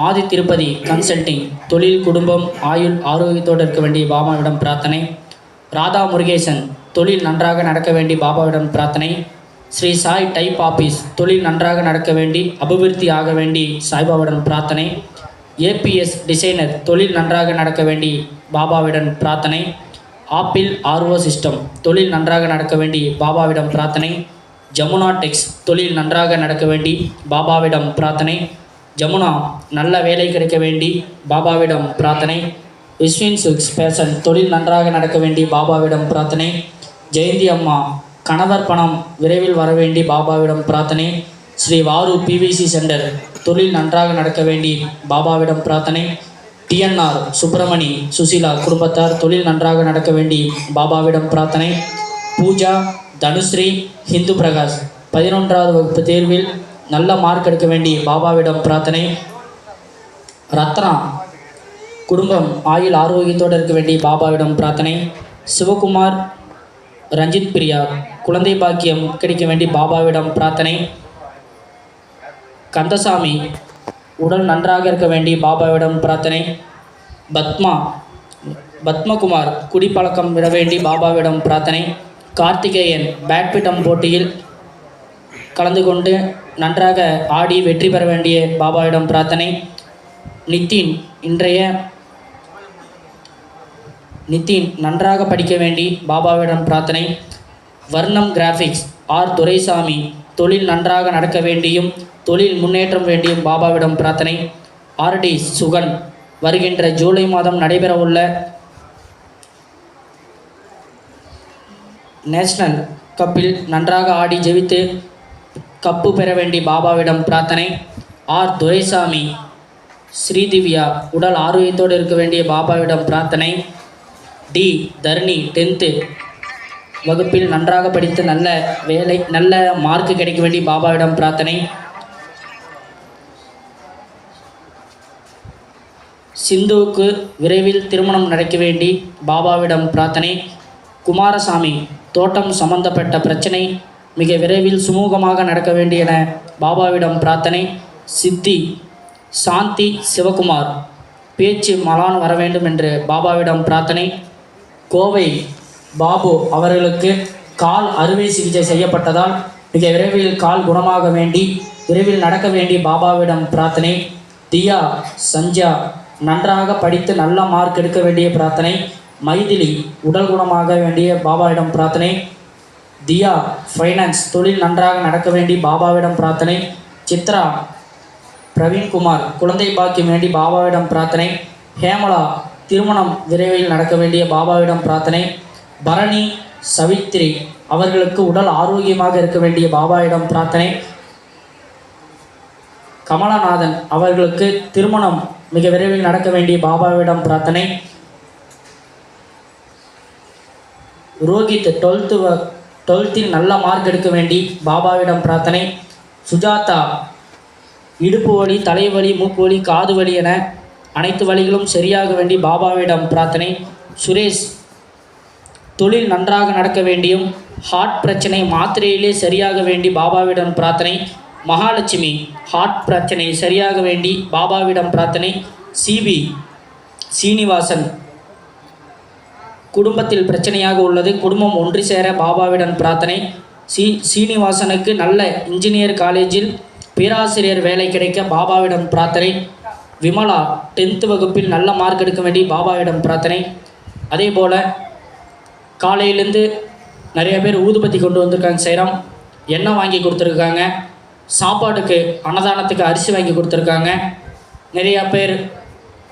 ஆதி திருப்பதி கன்சல்டிங் தொழில் குடும்பம் ஆயுள் ஆரோக்கியத்தோடு இருக்க வேண்டி பாபாவிடம் பிரார்த்தனை. ராதா முருகேசன் தொழில் நன்றாக நடக்க வேண்டி பாபாவிடம் பிரார்த்தனை. ஸ்ரீ சாய் டைப் ஆபீஸ் தொழில் நன்றாக நடக்க வேண்டி அபிவிருத்தி ஆக வேண்டி சாய்பாபாவிடம் பிரார்த்தனை. ஏபிஎஸ் டிசைனர் தொழில் நன்றாக நடக்க வேண்டி பாபாவிடம் பிரார்த்தனை. ஆப்பிள் ஆர்ஓ சிஸ்டம் தொழில் நன்றாக நடக்க வேண்டி பாபாவிடம் பிரார்த்தனை. ஜமுனா டெக்ஸ் தொழில் நன்றாக நடக்க வேண்டி பாபாவிடம் பிரார்த்தனை. ஜமுனா நல்ல வேலை கிடைக்க வேண்டி பாபாவிடம் பிரார்த்தனை. விஸ்வின் சில்க்ஸ் பேஷன் தொழில் நன்றாக நடக்க வேண்டி பாபாவிடம் பிரார்த்தனை. ஜெயந்தி அம்மா கணவர் பணம் விரைவில் வர வேண்டி பாபாவிடம் பிரார்த்தனை. ஸ்ரீ வாரு பிவிசி சென்டர் தொழில் நன்றாக நடக்க வேண்டி பாபாவிடம் பிரார்த்தனை. டிஎன்ஆர் சுப்பிரமணி சுசீலா குடும்பத்தார் தொழில் நன்றாக நடக்க வேண்டி பாபாவிடம் பிரார்த்தனை. பூஜா தனுஸ்ரீ ஹிந்து பிரகாஷ் 11வது வகுப்பு தேர்வில் நல்ல மார்க் எடுக்க வேண்டி பாபாவிடம் பிரார்த்தனை. ரத்னா குடும்பம் ஆயுள் ஆரோக்கியத்தோடு இருக்க வேண்டி பாபாவிடம் பிரார்த்தனை. சிவகுமார் ரஞ்சித் பிரியா குழந்தை பாக்கியம் கிடைக்க வேண்டி பாபாவிடம் பிரார்த்தனை. கந்தசாமி உடல் நன்றாக இருக்க வேண்டி பாபாவிடம் பிரார்த்தனை. பத்மகுமார் குடிப்பழக்கம் விட வேண்டி பாபாவிடம் பிரார்த்தனை. கார்த்திகேயன் பேட்மிண்டன் போட்டியில் கலந்து கொண்டு நன்றாக ஆடி வெற்றி பெற வேண்டிய பாபாவிடம் பிரார்த்தனை. நித்தின் நன்றாக படிக்க வேண்டி பாபாவிடம் பிரார்த்தனை. வர்ணம் கிராஃபிக்ஸ் ஆர் துரைசாமி தொழில் நன்றாக நடக்க வேண்டியும் தொழில் முன்னேற்றம் வேண்டியும் பாபாவிடம் பிரார்த்தனை. ஆர்டி சுகன் வருகின்ற ஜூலை மாதம் நடைபெறவுள்ள நேஷனல் கப்பில் நன்றாக ஆடி ஜெயித்து கப்பு பெற வேண்டி பாபாவிடம் பிரார்த்தனை. ஆர் துரைசாமி ஸ்ரீதிவ்யா உடல் ஆரோக்கியத்தோடு இருக்க வேண்டிய பாபாவிடம் பிரார்த்தனை. டி தர்ணி 10th வகுப்பில் நன்றாக படித்து நல்ல மார்க்கு கிடைக்க வேண்டி பாபாவிடம் பிரார்த்தனை. சிந்துவுக்கு விரைவில் திருமணம் நடக்க வேண்டி பாபாவிடம் பிரார்த்தனை. குமாரசாமி தோட்டம் சம்பந்தப்பட்ட பிரச்சனை மிக விரைவில் சுமூகமாக நடக்க வேண்டியன பாபாவிடம் பிரார்த்தனை. சித்தி சாந்தி சிவகுமார் பேச்சு மலான் வர வேண்டும் என்று பாபாவிடம் பிரார்த்தனை. கோவை பாபு அவர்களுக்கு கால் அறுவை சிகிச்சை செய்யப்பட்டதால் மிக விரைவில் கால் குணமாக வேண்டி விரைவில் நடக்க வேண்டி பாபாவிடம் பிரார்த்தனை. தியா சஞ்சா நன்றாக படித்து நல்ல மார்க் எடுக்க வேண்டிய பிரார்த்தனை. மைதிலி உடல் குணமாக வேண்டிய பாபாவிடம் பிரார்த்தனை. தியா ஃபைனான்ஸ் தொழில் நன்றாக நடக்க வேண்டி பாபாவிடம் பிரார்த்தனை. சித்ரா பிரவீன்குமார் குழந்தை பாக்கியம் வேண்டி பாபாவிடம் பிரார்த்தனை. ஹேமலா திருமணம் விரைவில் நடக்க வேண்டிய பாபாவிடம் பிரார்த்தனை. பரணி சவித்ரி அவர்களுக்கு உடல் ஆரோக்கியமாக இருக்க வேண்டிய பாபாவிடம் பிரார்த்தனை. கமலநாதன் அவர்களுக்கு திருமணம் மிக விரைவில் நடக்க வேண்டிய பாபாவிடம் பிரார்த்தனை. ரோஹித் 12th நல்ல மார்க் எடுக்க வேண்டி பாபாவிடம் பிரார்த்தனை. சுஜாதா இடுப்பு வலி, தலைவலி, மூக்கு வலி, காது வலி என அனைத்து வலிகளும் சரியாக வேண்டி பாபாவிடம் பிரார்த்தனை. சுரேஷ் தொழில் நன்றாக நடக்க வேண்டியும் ஹார்ட் பிரச்சனை மாத்திரையிலே சரியாக வேண்டி பாபாவிடம் பிரார்த்தனை. மகாலட்சுமி ஹார்ட் பிரச்சனை சரியாக வேண்டி பாபாவிடம் பிரார்த்தனை. சிபி சீனிவாசன் குடும்பத்தில் பிரச்சனையாக உள்ளது, குடும்பம் ஒன்று சேர பாபாவிடம் பிரார்த்தனை. சீனிவாசனுக்கு நல்ல இன்ஜினியர் காலேஜில் பேராசிரியர் வேலை கிடைக்க பாபாவிடம் பிரார்த்தனை. விமலா 10th வகுப்பில் நல்ல மார்க் எடுக்க வேண்டி பாபாவிடம் பிரார்த்தனை. அதே போல் காலையிலேருந்து நிறைய பேர் ஊதுபத்தி கொண்டு வந்திருக்காங்க, சைராம் எண்ணெய் வாங்கி கொடுத்துருக்காங்க, சாப்பாட்டுக்கு அன்னதானத்துக்கு அரிசி வாங்கி கொடுத்துருக்காங்க. நிறையா பேர்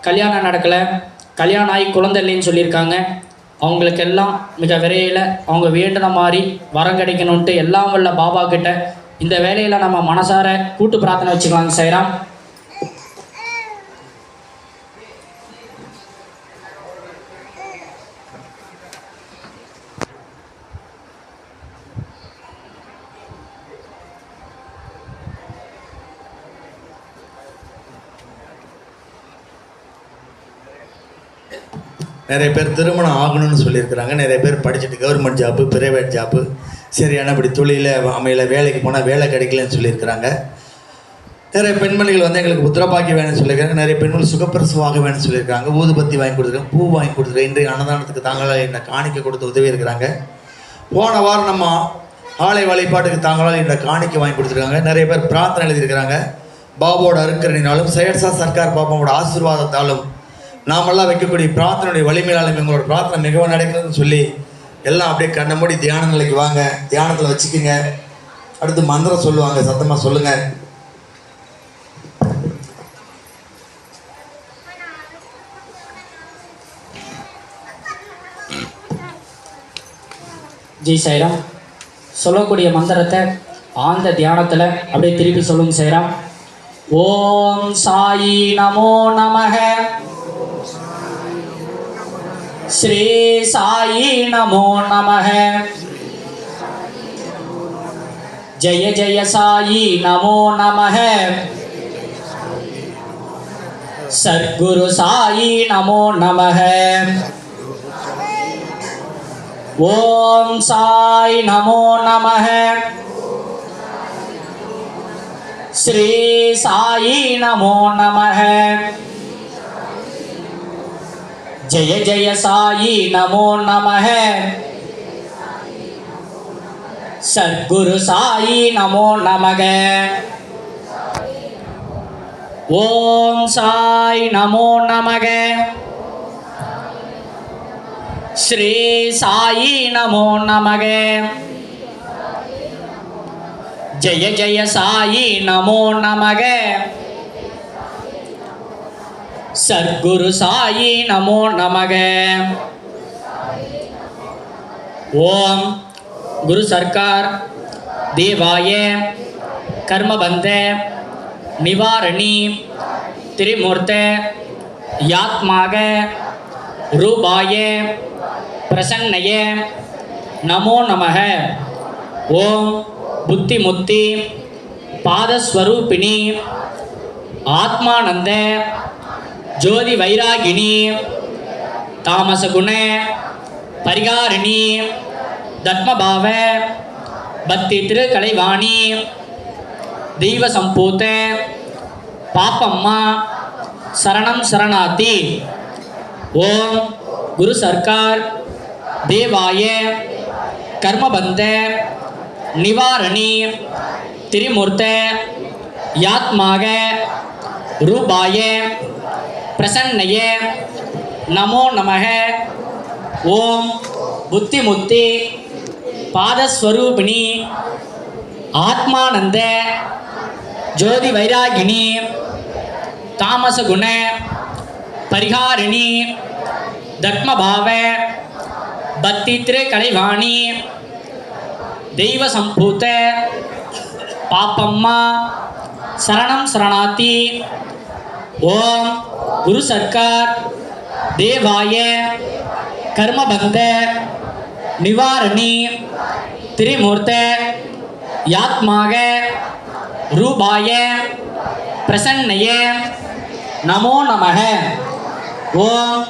கல்யாணம் நடக்கலை, கல்யாணம் ஆகி குழந்தை இல்லைன்னு சொல்லியிருக்காங்க. அவங்களுக்கெல்லாம் மிக விரைவில் அவங்க வேண்டின மாதிரி வரம் கிடைக்கணுன்ட்டு எல்லாம் வல்ல பாபா கிட்ட இந்த வேலையில் நம்ம மனசார கூட்டு பிரார்த்தனை வச்சுக்கலாங்க சைராம். நிறைய பேர் திருமணம் ஆகணும்னு சொல்லியிருக்கிறாங்க. நிறைய பேர் படிச்சுட்டு கவர்மெண்ட் ஜாப்பு, பிரைவேட் ஜாப்பு, சரியான அப்படி தொழில அமையல, வேலைக்கு போனால் வேலை கிடைக்கலன்னு சொல்லியிருக்கிறாங்க. நிறைய பெண்மணிகள் வந்து எங்களுக்கு புத்திரபாக்கி வேணும்னு சொல்லியிருக்காங்க. நிறைய பெண்கள் சுகப்பிரசவாக வேணும்னு சொல்லியிருக்காங்க. ஊதுபத்தி வாங்கி கொடுத்துருக்காங்க, பூ வாங்கி கொடுத்துருக்காங்க. இன்றைய அன்னதானத்துக்கு தாங்களால் என்ன காணிக்க கொடுத்து உதவி இருக்கிறாங்க. போன வாரம் நம்ம ஆலை வழிபாட்டுக்கு தாங்களால் இந்த காணிக்கை வாங்கி கொடுத்துருக்காங்க. நிறைய பேர் பிரார்த்தனை எழுதியிருக்கிறாங்க. பாபாவோட அருக்கரணினாலும் செயற்சா சர்க்கார் பாபாவோட ஆசீர்வாதத்தாலும் நாமெல்லாம் வைக்கக்கூடிய பிரார்த்தனையுடைய வலிமையாலும் எங்களோட பிரார்த்தனை மிகவும் நடக்கிறதுன்னு சொல்லி எல்லாம் அப்படியே கண்ண மூடி தியான நிலைக்கு வாங்க, தியானத்தில் வச்சுக்கோங்க. அடுத்து மந்திரம் சொல்லுவாங்க, சத்தமாக சொல்லுங்கள். ஜி சைராம். சொல்லக்கூடிய மந்திரத்தை ஆழ்ந்த தியானத்தில் அப்படியே திருப்பி சொல்லுங்க சைராம். ஓம் சாயி நமோ நமக, ஸ்ரீ சாயி நமோ நமக, ஜெய ஜெய சாயி நமோ நமக, சத்குரு சாயி நமோ நமக. ஓம் சாய் நமோ நமக, ஸ்ரீ சாயி நமோ நமக, ஜெய ஜெய சாயி நமோ நமக, சத்குரு சாயி நமோ நமக. ஓம் சாய் நமோ நமக, ஸ்ரீ சாயி நமோ நமக, ஜெய ஜெய சாயி நமோ நமக, சத்குரு சாயி நமோ நமக. ஓம் குரு சர்க்கார் தேவாய கர்மபந்த நிவாரணி திரிமூர்த்த யாத்மாக ரூபாய பிரசன்னய நமோ நமக. ஓம் புத்திமுத்தி பாதஸ்வரூபிணி ஆத்மானந்த ஜோதி வைராகினி தாமசகுண பரிகாரிணி தத்மபாவ பக்தி திருக்கலைவாணி தெய்வ சம்பூத்த பாப்பம்மா சரணம் சரணாத்தி. ஓம் குரு சர்க்கார் தேவாய கர்மபந்த நிவாரணி திரிமூர்த்த யாத்மாக ரூபாய பிரசன்னய நமோ நமக. ஓம் புத்திமுத்தி பாதஸ்வரூபிணி ஆத்மானந்த ஜோதி வைராகினி தாமசகுண பரிகாரிணி தத்மபாவ பக்தி திருக்கலைவாணி தெய்வ சம்பூத்த பாப்பம்மா சரணம் சரணாத்தி. ஓம் குரு சர்க்கார் தேவாய கர்மபந்த நிவாரணி திரிமூர்த்த யாத்மாக ரூபாய பிரசன்னய நமோ நமः. ஓம்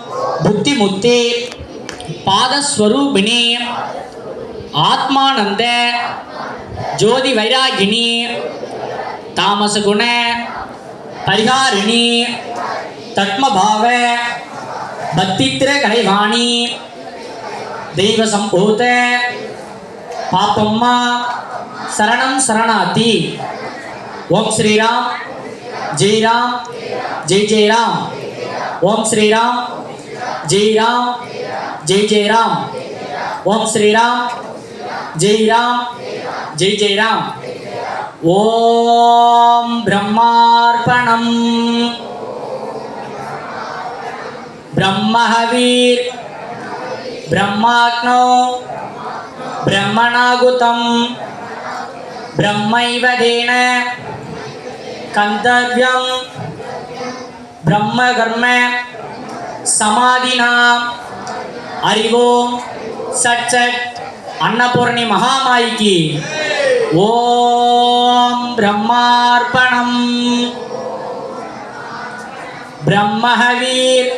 புத்திமுக்தி பாதஸ்வரூபிணி ஆத்மானந்த ஜோதி வைராகினி தாமசகுண பரிகாரிணி தத்மபாவ பக்தித்திர கலைவாணி தெய்வ சம்பூத பாப்பம்மா சரணம் சரணாதி. ஓம் ஸ்ரீராம் ஜெய் ராம் ஜெய் ஜெய் ராம். ஓம் ஸ்ரீராம் ஜெய் ராம் ஜெய் ஜெய் ராம். ஓம் ஸ்ரீராம் ஜெய் ராம் ஜெய் ஜெய் ராம். ஓம் பிரம்மார்ப்பணம் பிரம்மஹவீர் பிரம்மாக்னோ பிரம்மணாகுதம் பிரம்மைவதேன கந்தர்வ்யம் பிரம்மகர்ம சமாதினா அறிவோம் சட் சட் அன்னபூர்ணி மகாமாயிக்கு. ஓம் பிரம்மார்ப்பணம் பிரம்மஹவீர்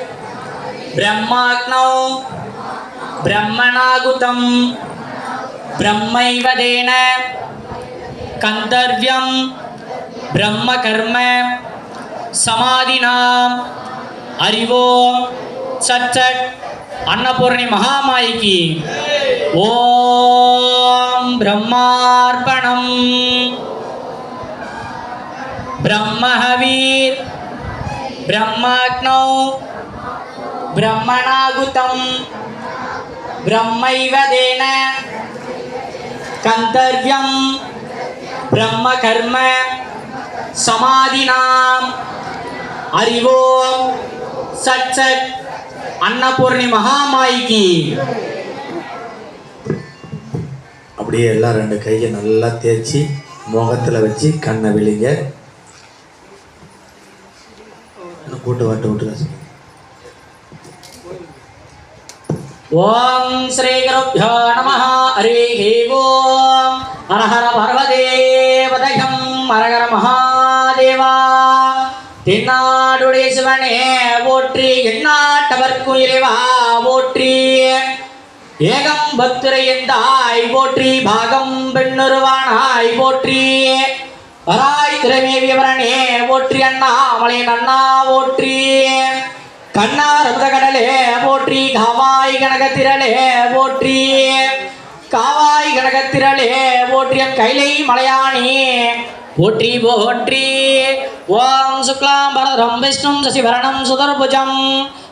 பிரம்மாக்னோ பிரம்மணாகுதம் பிரம்மைவதேன கந்தர்வ்யம் பிரம்மகர்ம சமாதினாம் அறிவோம் சட் சட் அன்னபூர்ணி மகாமாயிக்கு. ஓம் பிரம்மார்ப்பணம் பிரம்மஹவீர் பிரம்மாக்னோ பிரம்மணாகுதம் பிரம்மைவதேன கந்தர்வ்யம் பிரம்மகர்ம சமாதினாம் அறிவோம் சட் சட் அன்னபூர்ணி மகாமாயிக்கு. அப்படியே எல்லாம் ரெண்டு கையை நல்லா தேய்ச்சி முகத்தில் வச்சு கண்ணை விழிங்க. கூட்டு வாட்டு விட்டுதான். ஓம் ஸ்ரீ குருப்யோ நமः. ஹரி ஓம். ஹர ஹர பார்வதேவதயம் ஹரஹர மகாதேவா. தென்னாடுடைய சிவனே போற்றி, எந்நாட்டவர்க்கும் இறைவா போற்றி. ஏகம் பக்திரை எந்தாய் போற்றி, பாகம் பெண்ணுருவானாய் போற்றி. வராய் திறமேவியவரனே போற்றி, அண்ணாமலை நன்னா போற்றி. கண்ணார் அமுத கடலே போற்றி, காவாய் கனகத்திரளே போற்றி. காவாய் கனகத்திரளே போற்றி, கைலை மலையானி போற்றி போற்றி. ஓம் சுக்லாம் பரதரம் விஷ்ணும் சசிவரணம் சுதர்புஜம்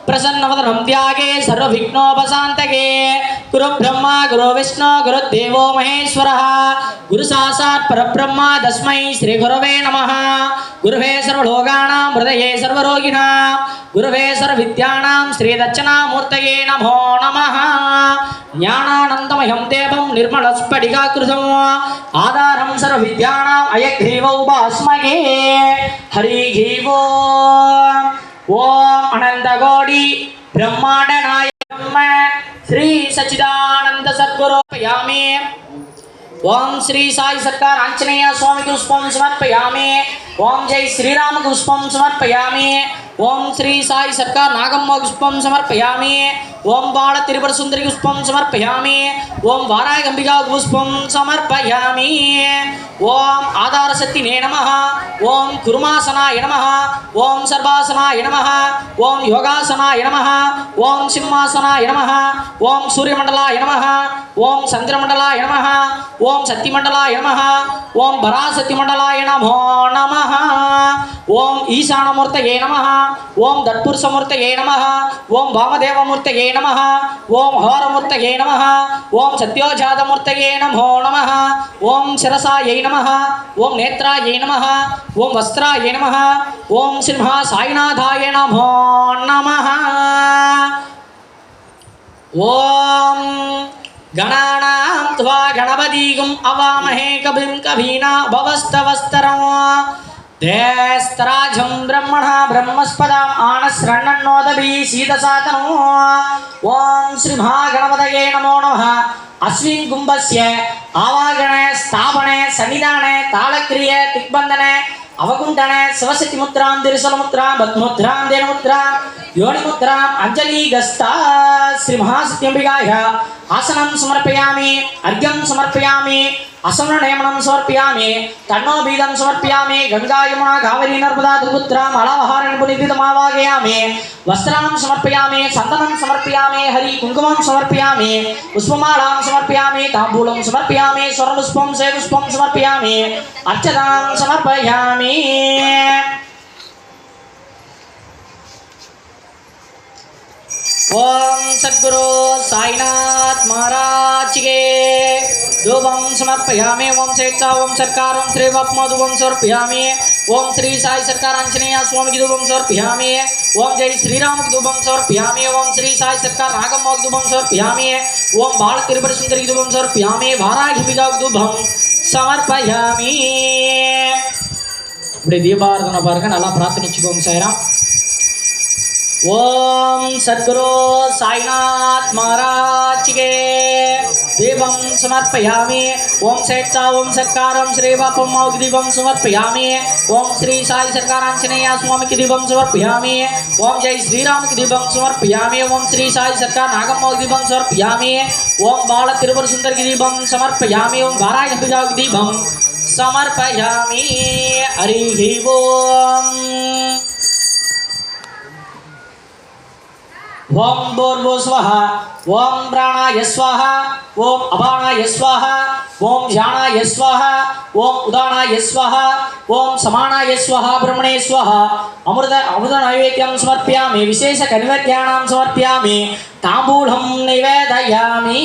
பிரசன்னவதனம் தியாகே சர்வவிக்னோபசாந்தகே. குரு பிரம்மா குரு விஷ்ணு குரு தேவோ மகேஸ்வரः குரு சாசாத் பரபிரம்மா தஸ்மை ஸ்ரீ குருவே நமः. குருவே சர்வலோகானாம் ஹிருதயே சர்வரோகிணாம் குருவே சர்வவித்யானாம் ஸ்ரீ தட்சணாமூர்த்தயே நமோ நமः. ஞானானந்தமயம் தேவம் நிர்மலஸ்படிகாகிருதம் ஆதாரம் சர்வவித்யானாம் அயக்ரீவௌ பாஸ்மகே. ஹரி ஓம். ஓம் அனந்தகோடி பிரம்மாண்ட நாயகம் ஸ்ரீ சச்சிதானந்த சத்குரு பயாமே. ஓம் ஸ்ரீ சாய் சர்க்கார் ஆஞ்சநேய சுவாமிக்கு புஷ்பம் சமர்ப்பயாமே. ஓம் ஜெய் ஸ்ரீராமக்கு புஷ்பம் சமர்ப்பயாமே. ஓம் ஸ்ரீ சாய் சர்க்கார் நாகம்மா புஷ்பம் சமர்ப்பயாமே. ஓம் பால திரிபுர சுந்தரி புஷ்பம் சமர்ப்பயாமே. ஓம் வாராய கம்பிகா புஷ்பம் சமர்ப்பயாமே. ஓம் ஆதார சக்தினே நமः. ஓம் குருமாசனாய நமः. ஓம் சர்வாசனாய நமः. ஓம் யோகாசனாய நமः. ஓம் சிம்மாசனாய நமः. ஓம் சூரியமண்டலாய நமः. ஓம் சந்திரமண்டலாய நமः. ஓம் சக்திமண்டலாய நமः. ஓம் பராசக்திமண்டலாய நமோ நமः. ஓம் ஈசானமூர்த்தயே நமः. ஓம் தட்புருஷமூர்த்தயே நமः. ஓம் வாமதேவமூர்த்தயே நமः. ஓம் ஹோரமூர்த்தயே நமः. ஓம் சத்யோஜாதமூர்த்தயே நமோ நமः. ஓம் சிரசாயை நமः. ஓம் நேத்ராயை நமः. ஓம் வஸ்திராயை நமः. ஓம் சிம்ஹா சாய்நாதாய நமோ நமः. ஓம் கணானாம் த்வா கணபதிகும் அவாமஹே கபிம் கபீனா பவஸ்தவஸ்தரம் தேஸ்தராஜம் பிரம்மணா பிரம்மஸ்பதாம் ஆனஸ்ரண்ணன்னோதபி சீதசாதனோ. ஓம் ஸ்ரீ மகாகணபதயே நமோ நமः. அஸ்வின் கும்பஸ்ய ஆவாகன ஸ்தாபன சன்னிதான தாளக்கிரிய திக்பந்தன அவகுண்டன சிவசக்தி முத்ராம் திருசல முத்ராம் பத்முத்ராம் தேனமுத்ராம் யோனி முத்ராம் அஞ்சலி கஸ்தா ஸ்ரீ மகாசக்தியம்பிகாய ஆசனம் சமர்ப்பயாமி அர்க்யம் சமர்ப்பயாமி असमनयमनं समर्पयामि तन्नो बीजं समर्पयामि गंगा यमुना कावेरी नर्मदा तुंगभद्रा मालावहारेण पुनीतमावाहयामि वस्त्रां समर्पयामि चन्दनं समर्पयामि हरि कुङ्कुमं समर्पयामि पुष्पमालां समर्पयामि ताम्बूलं समर्पयामि स्वर्णपुष्पं सेवपुष्पं समर्पयामि अर्चनां समर्पयामि ओम सद्गुरु साईनाथ महाराज के धूपम समर्पयामि ओम स्वेच्छा ओम सरकारं श्रीवप्मधुपं समर्पयामि ओम श्री साई सरकार आंजनेय स्वामी की धूपम समर्पयामि ओम जय श्रीराम की धूपम समर्पयामि ओम श्री साई सरकार नागम्मा की धूपम समर्पयामि ओम बाल त्रिपुर सुंदरी की धूपम समर्पयामि वाराही बिजा की धूपम समर्पयामि இப்படி தீபாராதனை பாருங்க நல்லா பிரார்த்தனை வச்சுக்கோங்க சாய்ராம் ओम सद्गुरु साईनाथ महाराज के दीपम समर्पयामि ओम स्वेच्छा ओम सरकारं श्रीवपम दीपम समर्पयामि ओम श्री साई सरकार आंजनेय स्वामी की दीपम समर्पयामि ओम जय श्रीराम की दीपम समर्पयामि ओम श्री साई सरकार नागम्मा दीपम समर्पयामि ओम बाल त्रिपुर सुंदर की दीपम समर्पयामि ओम वाराही बिजा की दीपम समर्पयामि हरि ओम ओम भूर्भुवः ओम प्राणाय स्वाहा ओम अपानाय स्वाहा ओम ज्ञानाय स्वाहा ओम उदानाय स्वाहा ओम समानाय स्वाहा ब्रह्मणे स्वाहा अमृत नैवेद्यं समर्पयामि विशेष कनिवेद्यानां समर्पयामि ताम्बूलं निवेदयामि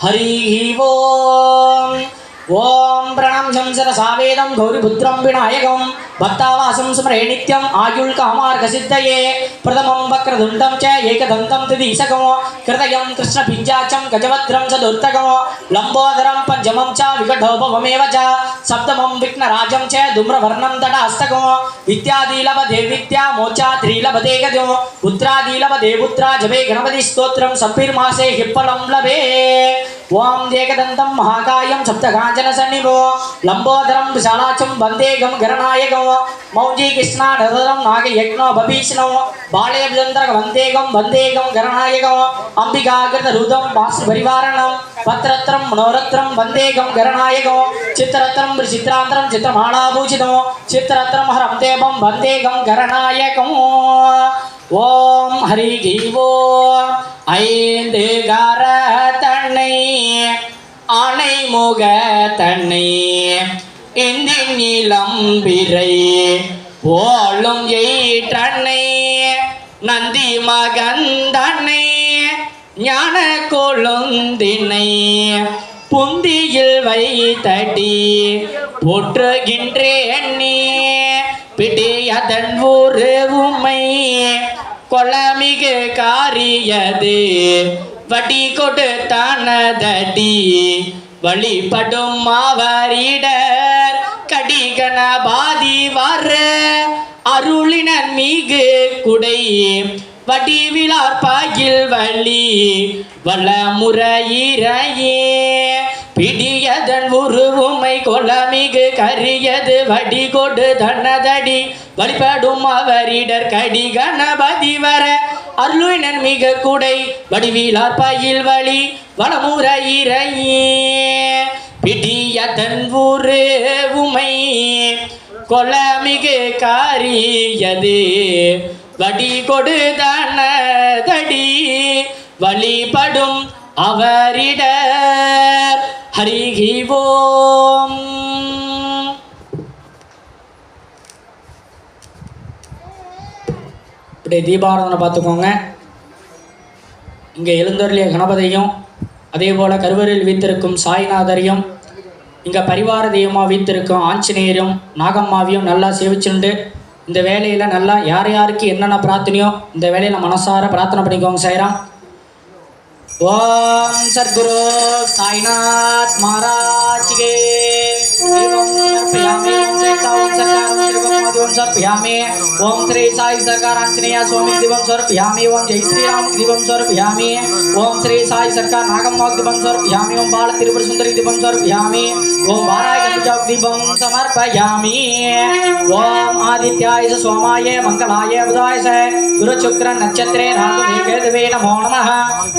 हरि ओम ओम प्रणम्यं सरसावेदं गौरीपुत्रं विनायकं भक्तावासं स्मरे नित्यं आयुर्कामार्गसिद्धये प्रथमं वक्रतुण्डं च एकदन्तं त्रिदिशकं कृतयं कृष्णपिञ्जाचं गजवक्त्रं चतुर्थकं लम्बोदरं पञ्चमं च विकटोपममेव च सप्तमं विघ्नराजं च धूम्रवर्णं तटास्तकं विद्यादिलभते विद्या मोक्षाद्रिलभते गतिं पुत्रादिलभते पुत्रा जपे गणपतिस्तोत्रं सप्तमीर्मासे हिप्पलं लभे ओम एकदन्तं महाकायं सप्तकाञ्चनसन्निभो लम्बोदरं विशालाक्षं वन्देगं गणनायकं मौञ्जी कृष्णानदरं नागयज्ञो भीषणो बालेभ्यन्तरं वन्देगं गणनायकं अम्बिकाकृतरुदं वासुपरिवारणं पत्रत्रं मनोरत्रं वन्देगं गणनायकं चित्ररत्रं विचित्रान्तरं चित्रमालाभूषितं चित्ररत्रं हरं देवं वन्देगं गणनायकम् ओम हरि वो ஐந்து கரத்தன்னை ஆனை முக தன்னை எந்தின் இளம்பிரை போலும் எயிற்றன்னை நந்தி மகந்தன்னை ஞான கொழுந்தினை புந்தியில் வைத்தடி போற்றுகின்றேன் நீ பிடியதன் ஒரு உமை கொலமிகு காரியது வடி கொடுத்தானதடி வழிபடும் அவரிடர் கடிகண பாதி வர அருளினர் மிகு குடை வடிவிலார் பாயில் வழி வளமுறையிறையே பிடியதன் உருவுமை கொலமிகு கரியது வடி கொடு தன்னதடி வழிபடும் அவரிடர் கடி கணபதி வர அருளினர் மிக குடை வடிவிலார் பயில் வழி வளமுறையிறையே பிடியதன் உருவுமை கொலமிகு காரியது வடி கொடு தன்னதடி வழிபடும் அவரிடர் ஹரி ஓம் இப்படி தீபாராதனை பார்த்துக்கோங்க. இங்கே எழுந்தருளிய கணபதியும் அதே போல் கருவறையில் வீத்திருக்கும் சாய்நாதரையும் இங்கே பரிவார தெய்வமாக வீத்திருக்கும் ஆஞ்சநேயரும் நாகம்மாவையும் நல்லா சேவிச்சுண்டு இந்த வேலையில் நல்லா யார் யாருக்கு என்னென்ன பிரார்த்தனையோ இந்த வேலையில் மனசார பிரார்த்தனை பண்ணிக்கோங்க சாய்ராம். ओम सद्गुरु साईनाथ महाराज के ओम श्री साई सरकार आंजनेय स्वामी दीपम समर्पयामि ओम जय श्री राम दीपम समर्पयामि ओम श्री साई सरकार नागम्मा दीपम समर्पयामि ओम बाल त्रिपुर सुंदरी दीपम समर्पयामि ओम वाराय गंगा दीपम समर्पयामि ओम आदित्याय सोमाय मंगलाय बुधाय च गुरु शुक्र नक्षत्रे राहु केतवे नमो नमः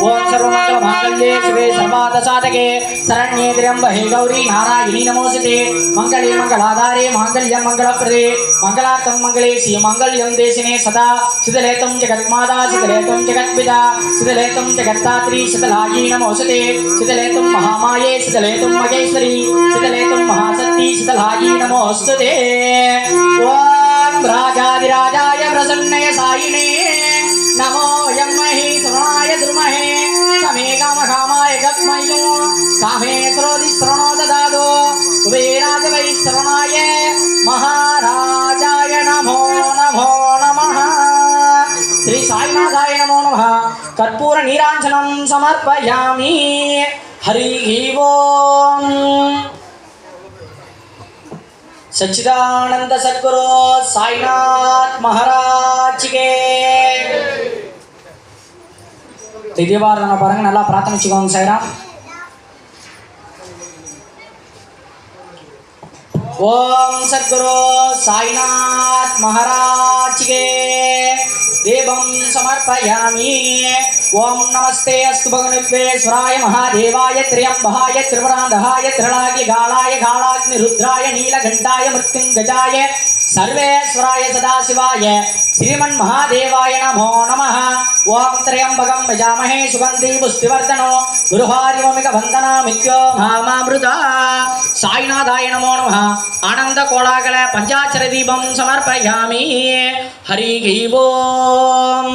ओम सर्वमंगल मांगल्ये शिवे सर्वार्थ साधके शरण्ये त्र्यंबके गौरी नारायणी नमोस्तुते मंगले मंगलाधारे मांगल्यं मंगलप्रदे मंगलार्थं मंगलेशि मंगल्यं देशिने सदा सिद्धलेतं जगन्माता सिद्धलेतं जगत्पिता सिद्धलेतं जगत्तात्री सिद्धलायी नमोस्तुते सिद्धलेतं महामाये सिद्धलेतं महेश्वरी सिद्धलेतं महाशक्ति सिद्धलायी नमोस्तुते ओम राजाधिराजाय प्रसन्नय सायिने नमो यम्महे सुराय दुर्महे समे कामकामाय गत्मयो कामे श्रोति श्रणो ददादो कुबेराज वै श्रवणाय महाराजाय नमो नमो नमः श्री साईनाथाय नमो नमः कर्पूर नीराञ्जनं समर्पयामि हरिः ओम सच्चिदानंद सद्गुरु साईनाथ महाराज के திவ்யபாரதனை பாருங்க நல்லா பிரார்த்தனை வச்சுக்கோங்க சாய்ராம் ओम सद्गुरु साईनाथ महाराज के देवं समर्पयामि ओम नमस्ते अस्तु भगवन्वेश्वराय महादेवाय त्र्यंबकाय त्रिपुरांधकाय त्रिलाग्य गालाय गालाग्नि रुद्राय नीलकंठाय मृत्युंजयाय सर्वेश्वराय सदाशिवाय श्रीमन् महादेवाय नमो नमः ओम त्र्यंबकं यजामहे सुगंधि पुष्टिवर्धनो गुरुहारिवमिक वंदनामित्यो महामामृता साईनाथाय नमो नमः आनंद कोलागल पंचाक्षर दीपं समर्पयामि हरिः ओम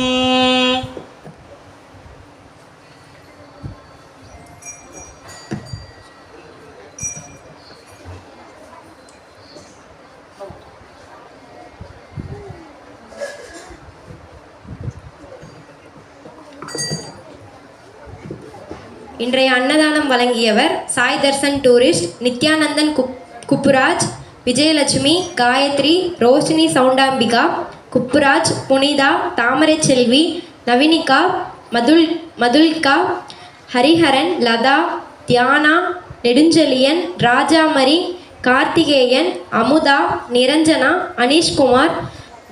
இன்றைய அன்னதானம் வழங்கியவர் சாய் தர்சன் டூரிஸ்ட், நித்யானந்தன் குப்புராஜ், விஜயலட்சுமி, காயத்ரி, ரோஷினி சவுண்டாம்பிகா, குப்புராஜ், புனிதா, தாமரை செல்வி, நவினிகா, மதுல்கா, ஹரிஹரன், லதா, தியானா, நெடுஞ்செழியன், ராஜாமரி, கார்த்திகேயன், அமுதா, நிரஞ்சனா, அனீஷ்குமார்,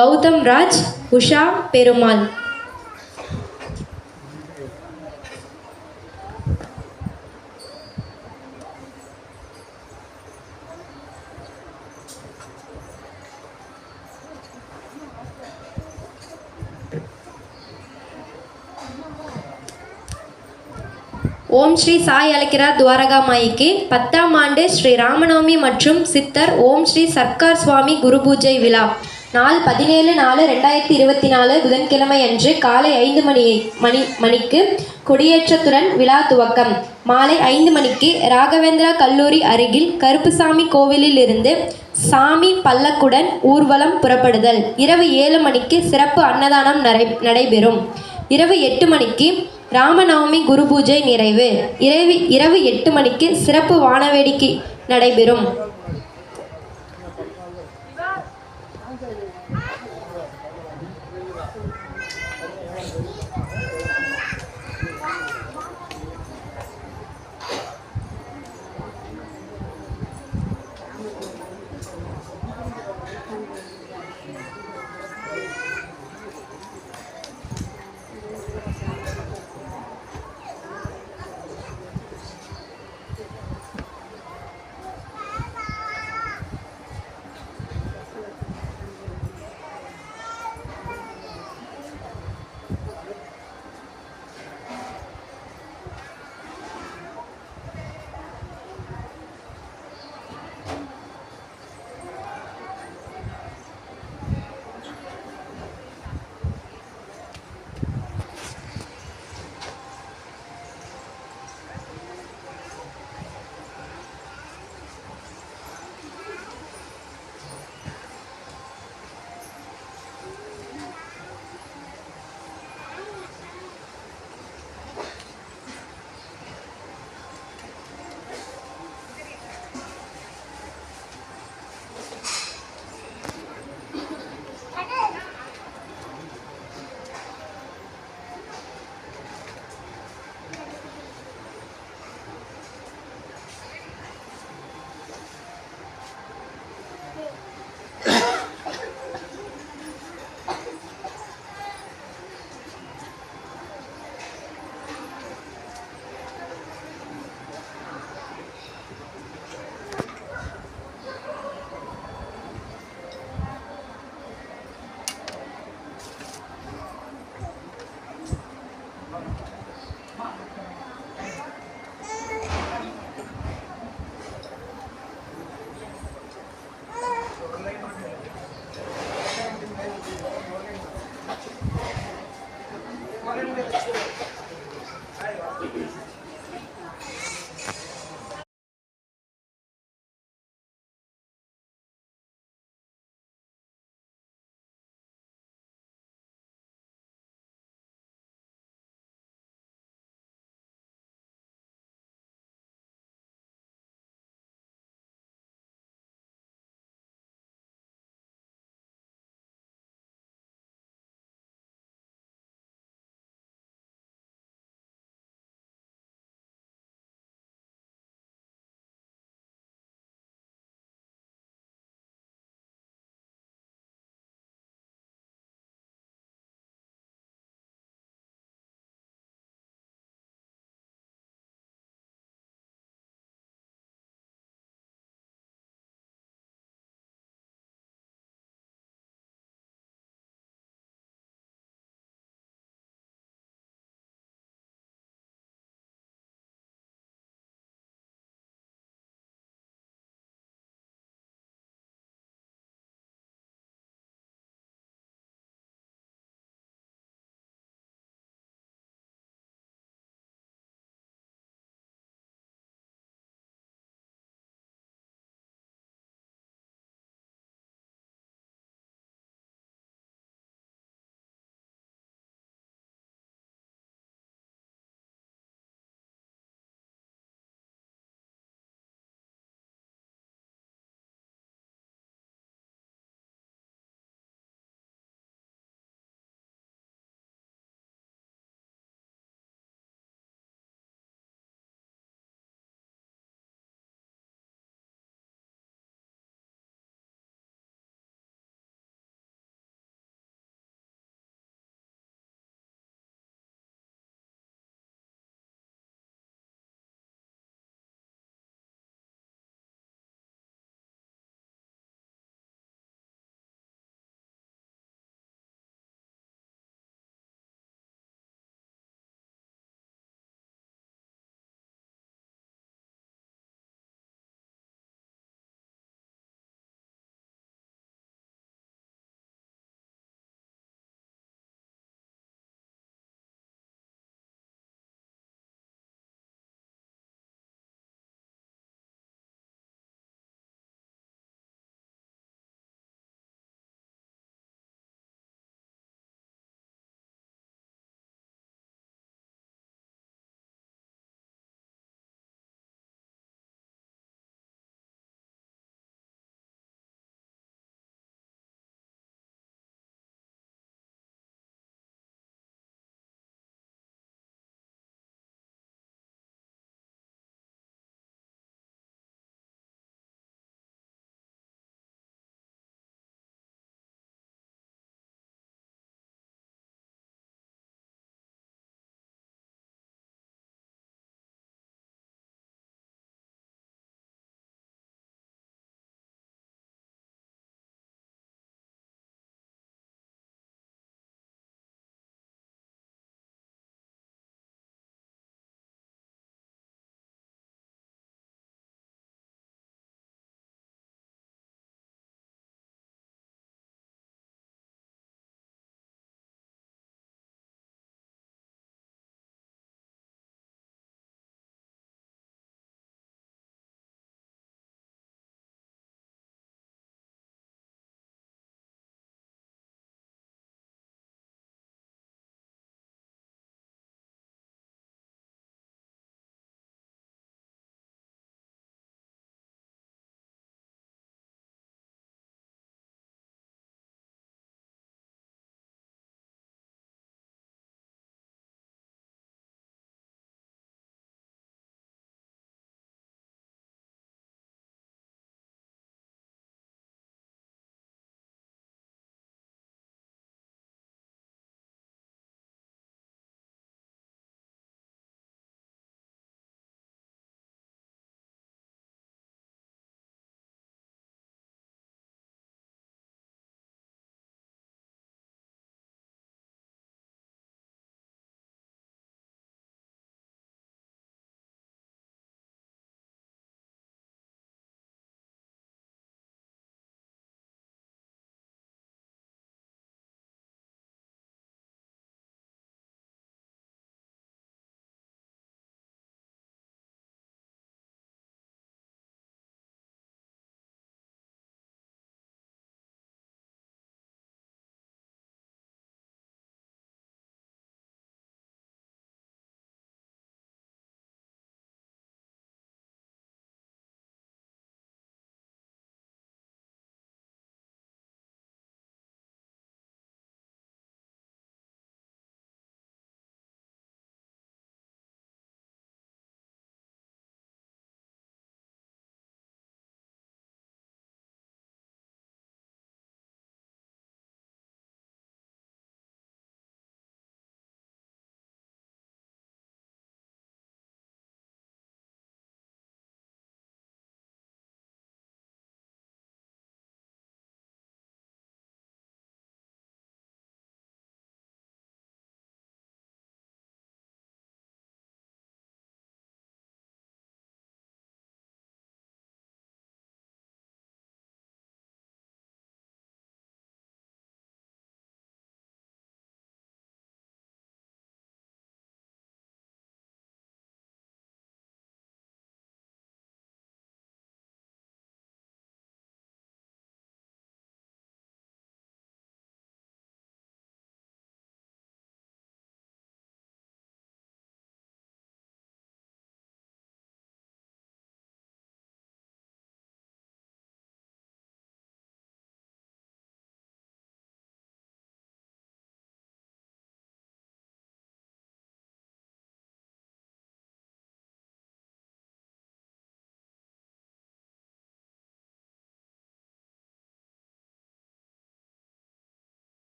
கௌதம் ராஜ், உஷா, பெருமாள். ஓம் ஸ்ரீ சாய் அழைக்கிறார் துவாரகாமாயிக்கு 10ஆம் ஆண்டு ஸ்ரீ ராமநவமி மற்றும் சித்தர் ஓம் ஸ்ரீ சர்க்கார் சுவாமி குரு பூஜை விழா நாள் 17/4/2024 புதன்கிழமை அன்று காலை 5 மணிக்கு கொடியேற்றத்துடன் விழா துவக்கம். மாலை 5 மணிக்கு ராகவேந்திரா கல்லூரி அருகில் கருப்புசாமி கோவிலில் இருந்து சாமி பல்லக்குடன் ஊர்வலம் புறப்படுதல். இரவு 7 மணிக்கு சிறப்பு அன்னதானம் நடைபெறும். இரவு 8 மணிக்கு ராமநவமி குரு பூஜை நிறைவு. இரவு 8 மணிக்கு சிறப்பு வானவேடிக்கை நடைபெறும்.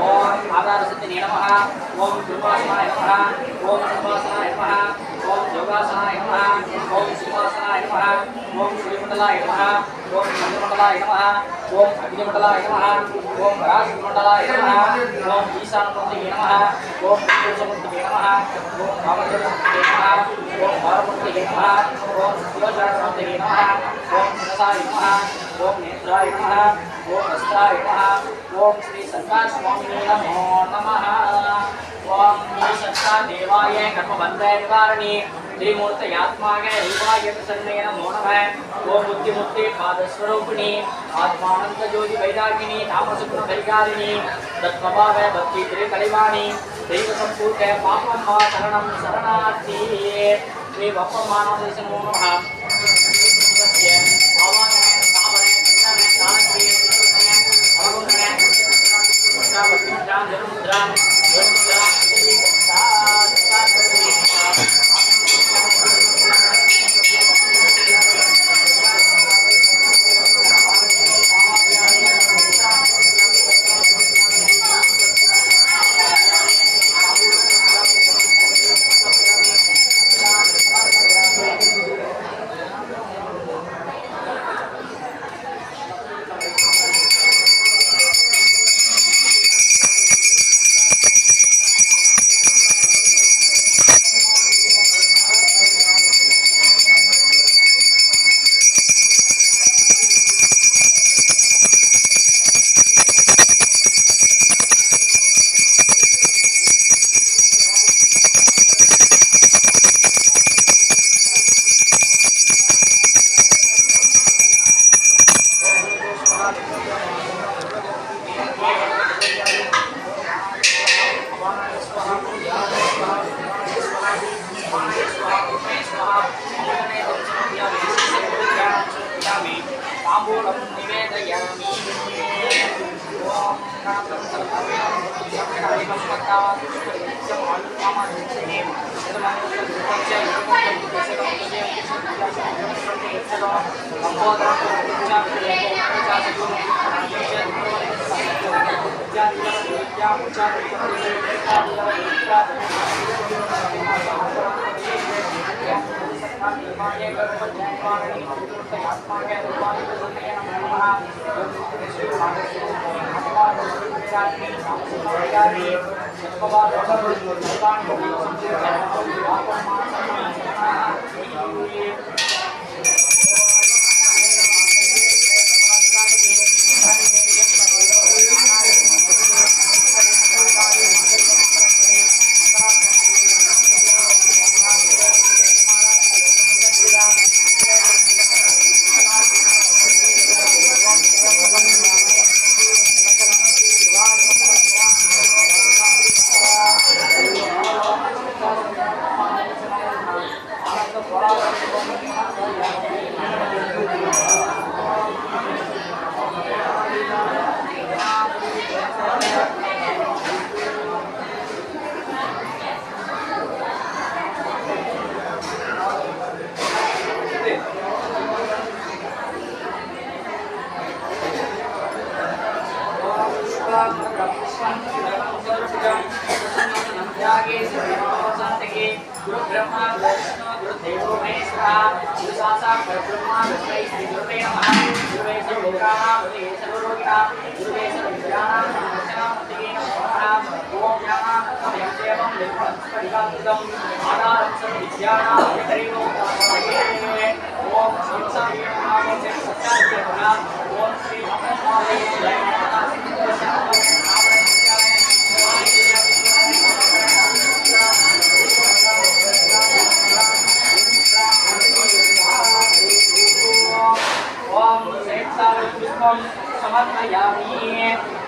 ओम आधार सिद्धि नमः ओम दुर्वासनाय नमः ओम दुर्वासनाय नमः ओम योगासनाय नमः ओम शिवासनाय नमः ओम श्रीमंडलाय नमः ओम चंद्रमंडलाय नमः ओम अग्निमंडलाय नमः ओम राजमंडलाय नमः ओम ईशानमूर्तये नमः ओम विष्णुमूर्तये नमः ओम कामदेवमूर्तये नमः ओम भारमूर्तये नमः ओम शिवजातमूर्तये नमः ओम शिवसाय नमः ओम नेत्राय नमः ओम अस्त्राय नमः ओम श्री सरकार स्वामी नमो नमः ओम ईशक्ता देवाय कर्मबन्धे निवारणी त्रिमूर्तयात्माय रूपाय प्रसन्ने नमो नमः ओम बुद्धिमुक्ति पादस्वरूपिणी आत्मानंद ज्योति वैरागिनी तामसगुण परिकारिणी तत्त्वभावे भक्ति त्रिकलिवाणी दैव संपूर्ण पापम्मा शरणं शरणार्थी श्री बप्पमानंद नमो नमः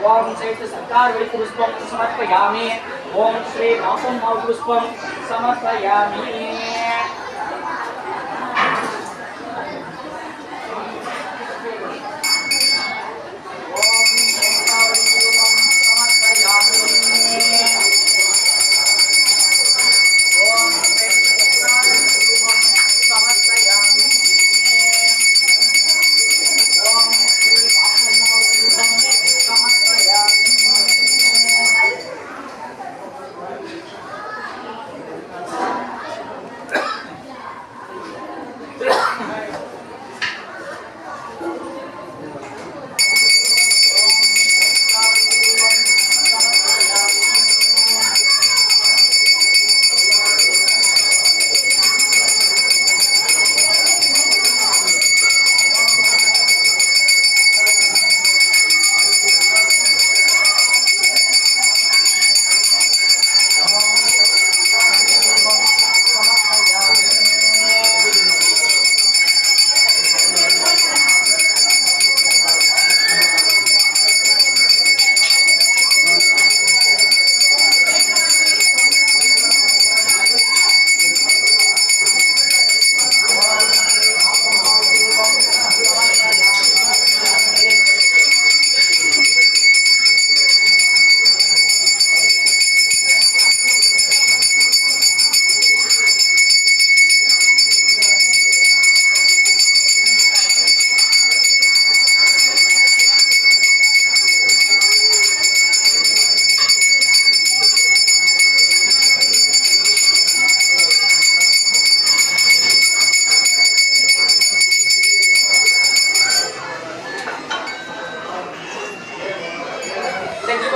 ओम श्री सरकार पुष्पम समर्पयामि ओम श्री नापम पुष्पम समर्पयामि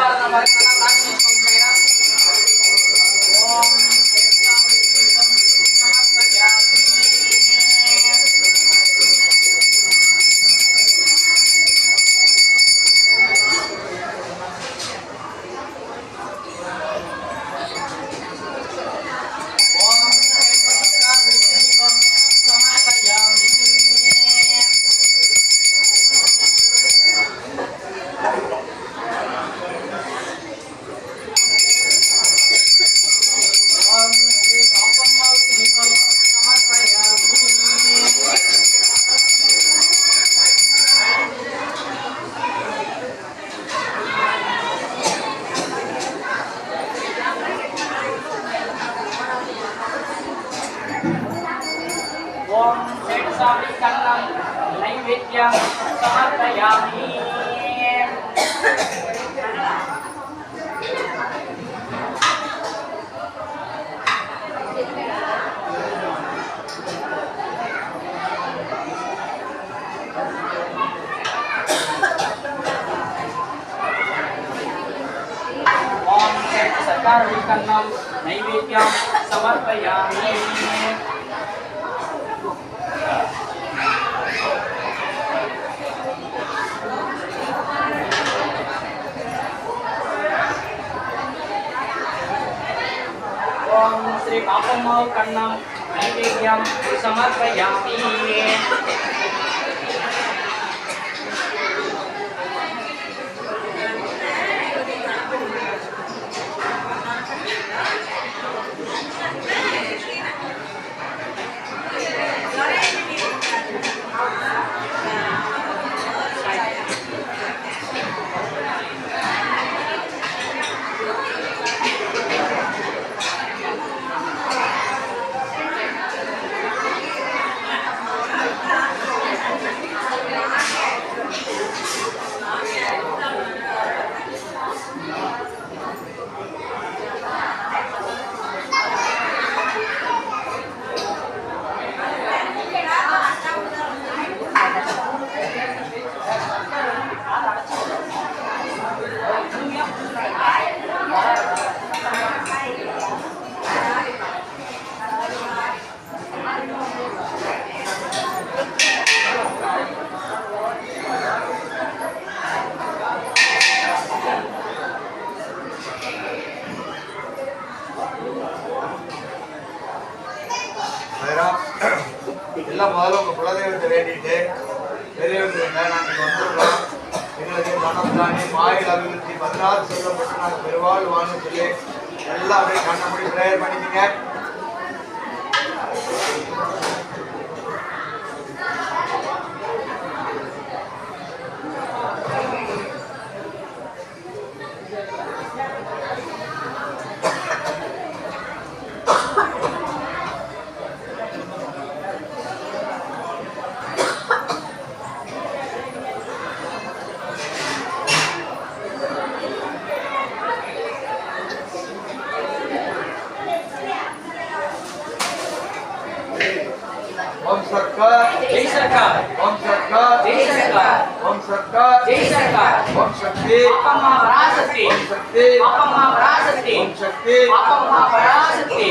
ओम शेषावि कन्नम नैवेद्यं समर्पयामि। ओम शेषावि कन्नम नैवेद्यं समर्पयामि। ओम श्री पापम कन्नम नैवेद्यं समर्पयामि। எல்லாம் முதல்ல உங்கள் குலதெய்வத்தை வேண்டிட்டு பெரியவங்க நாங்கள் வந்துடுறோம். எங்களுக்கு மனம் தானே மாயில் அபிவிருத்தி 16 சொல்லப்பட்டு நாங்கள் பெருவாள் வான்னு சொல்லி எல்லாம் அப்படியே கண்ணப்படி ப்ரேயர் பண்ணிக்கிங்க. ओम सरकार जय सरकार। ओम सरकार जय सरकार। ओम सरकार जय सरकार। ओम शक्ति पापम्मा पराशक्ति। ओम शक्ति पापम्मा पराशक्ति। ओम शक्ति पापम्मा पराशक्ति।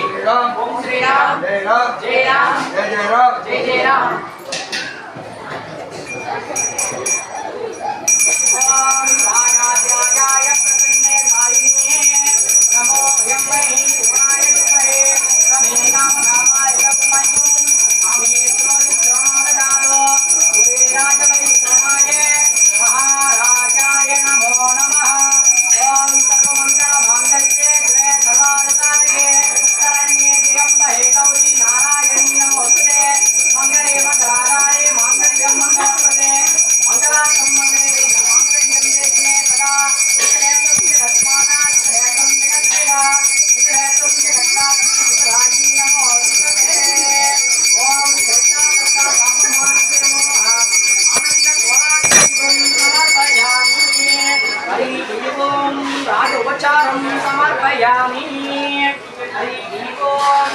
ओम श्री राम जय राम जय राम जय जय राम जय जय राम। ओम राजाय प्रसन्ने साइने नमो यम्मै शिवाय तुमहे कमे नाम नामाय तस्मै आमे श्रोणदारो उदयराजवै समाय महाराजाय नमो नमः। ओम सर्वमंगल मांगल्ये शिवे सर्वार्थसाधके शरण्ये त्र्यंबके गौरी नारायणी नमोस्तुते मंगले मंगलाधारे मांगल्यं मंगलप्रदे मंगलार्थं मंगले मांगल्यं देहिने सदा इतरेतं जगन्माता इतरेतं जगत्प्रिया इतरेतं जगन्नाथी सुतराजी नमोस्तुते। ओम सच्चिदानन्द ब्रह्मास्ते नमः आनन्दस्वराज्यं समर्पयामि। हरि ओम राजोपचारं समर्पयामि। हरि ओम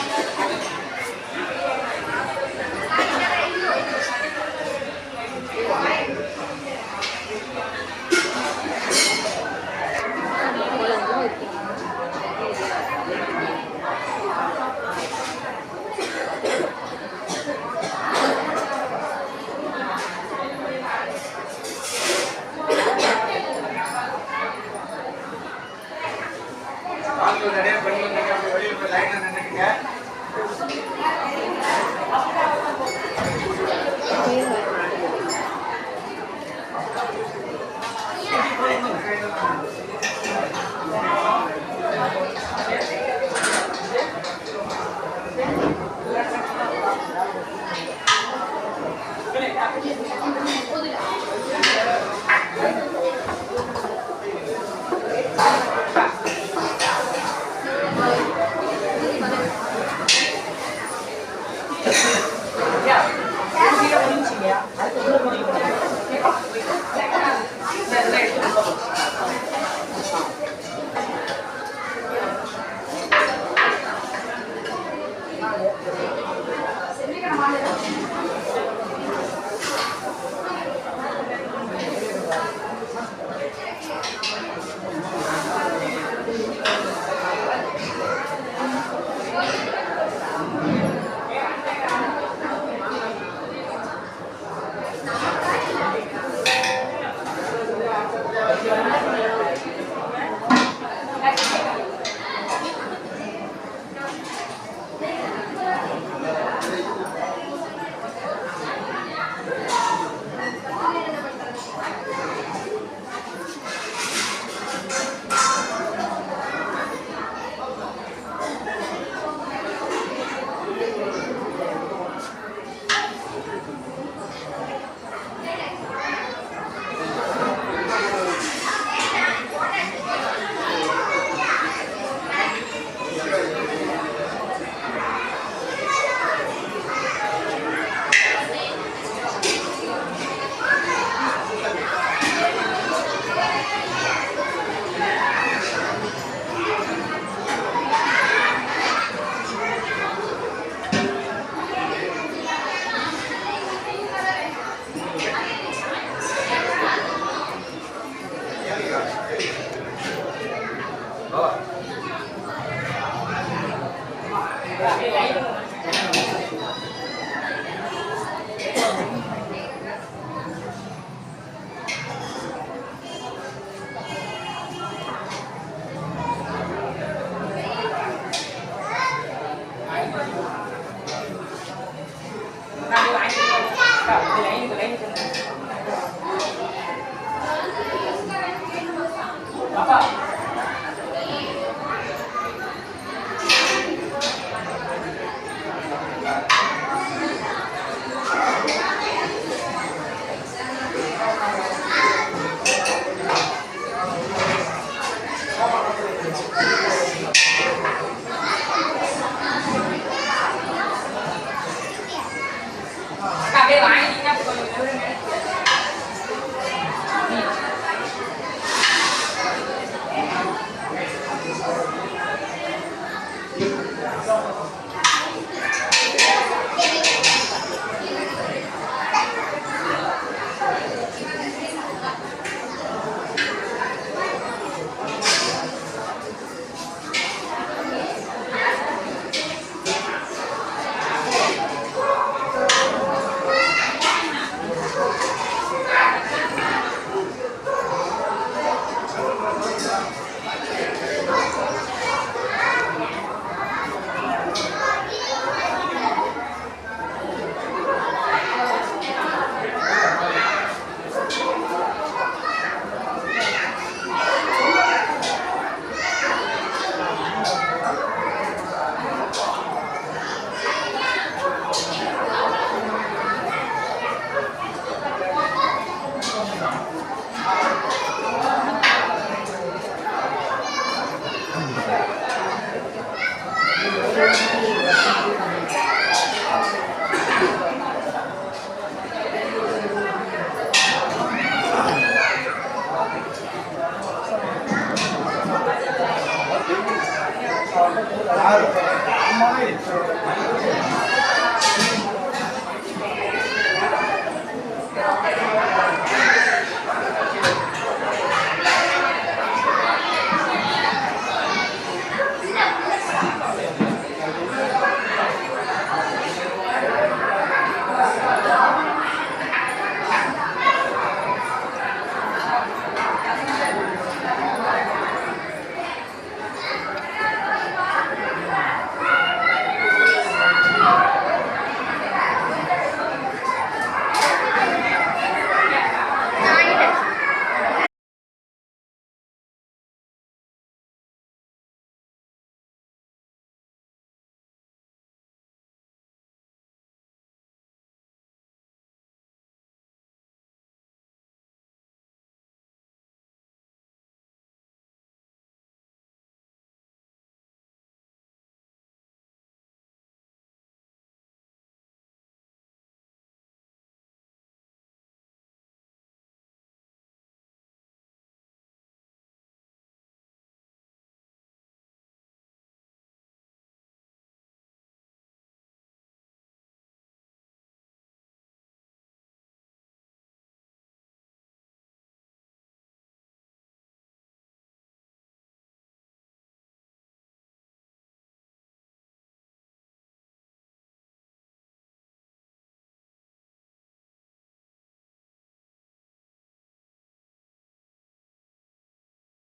யாரு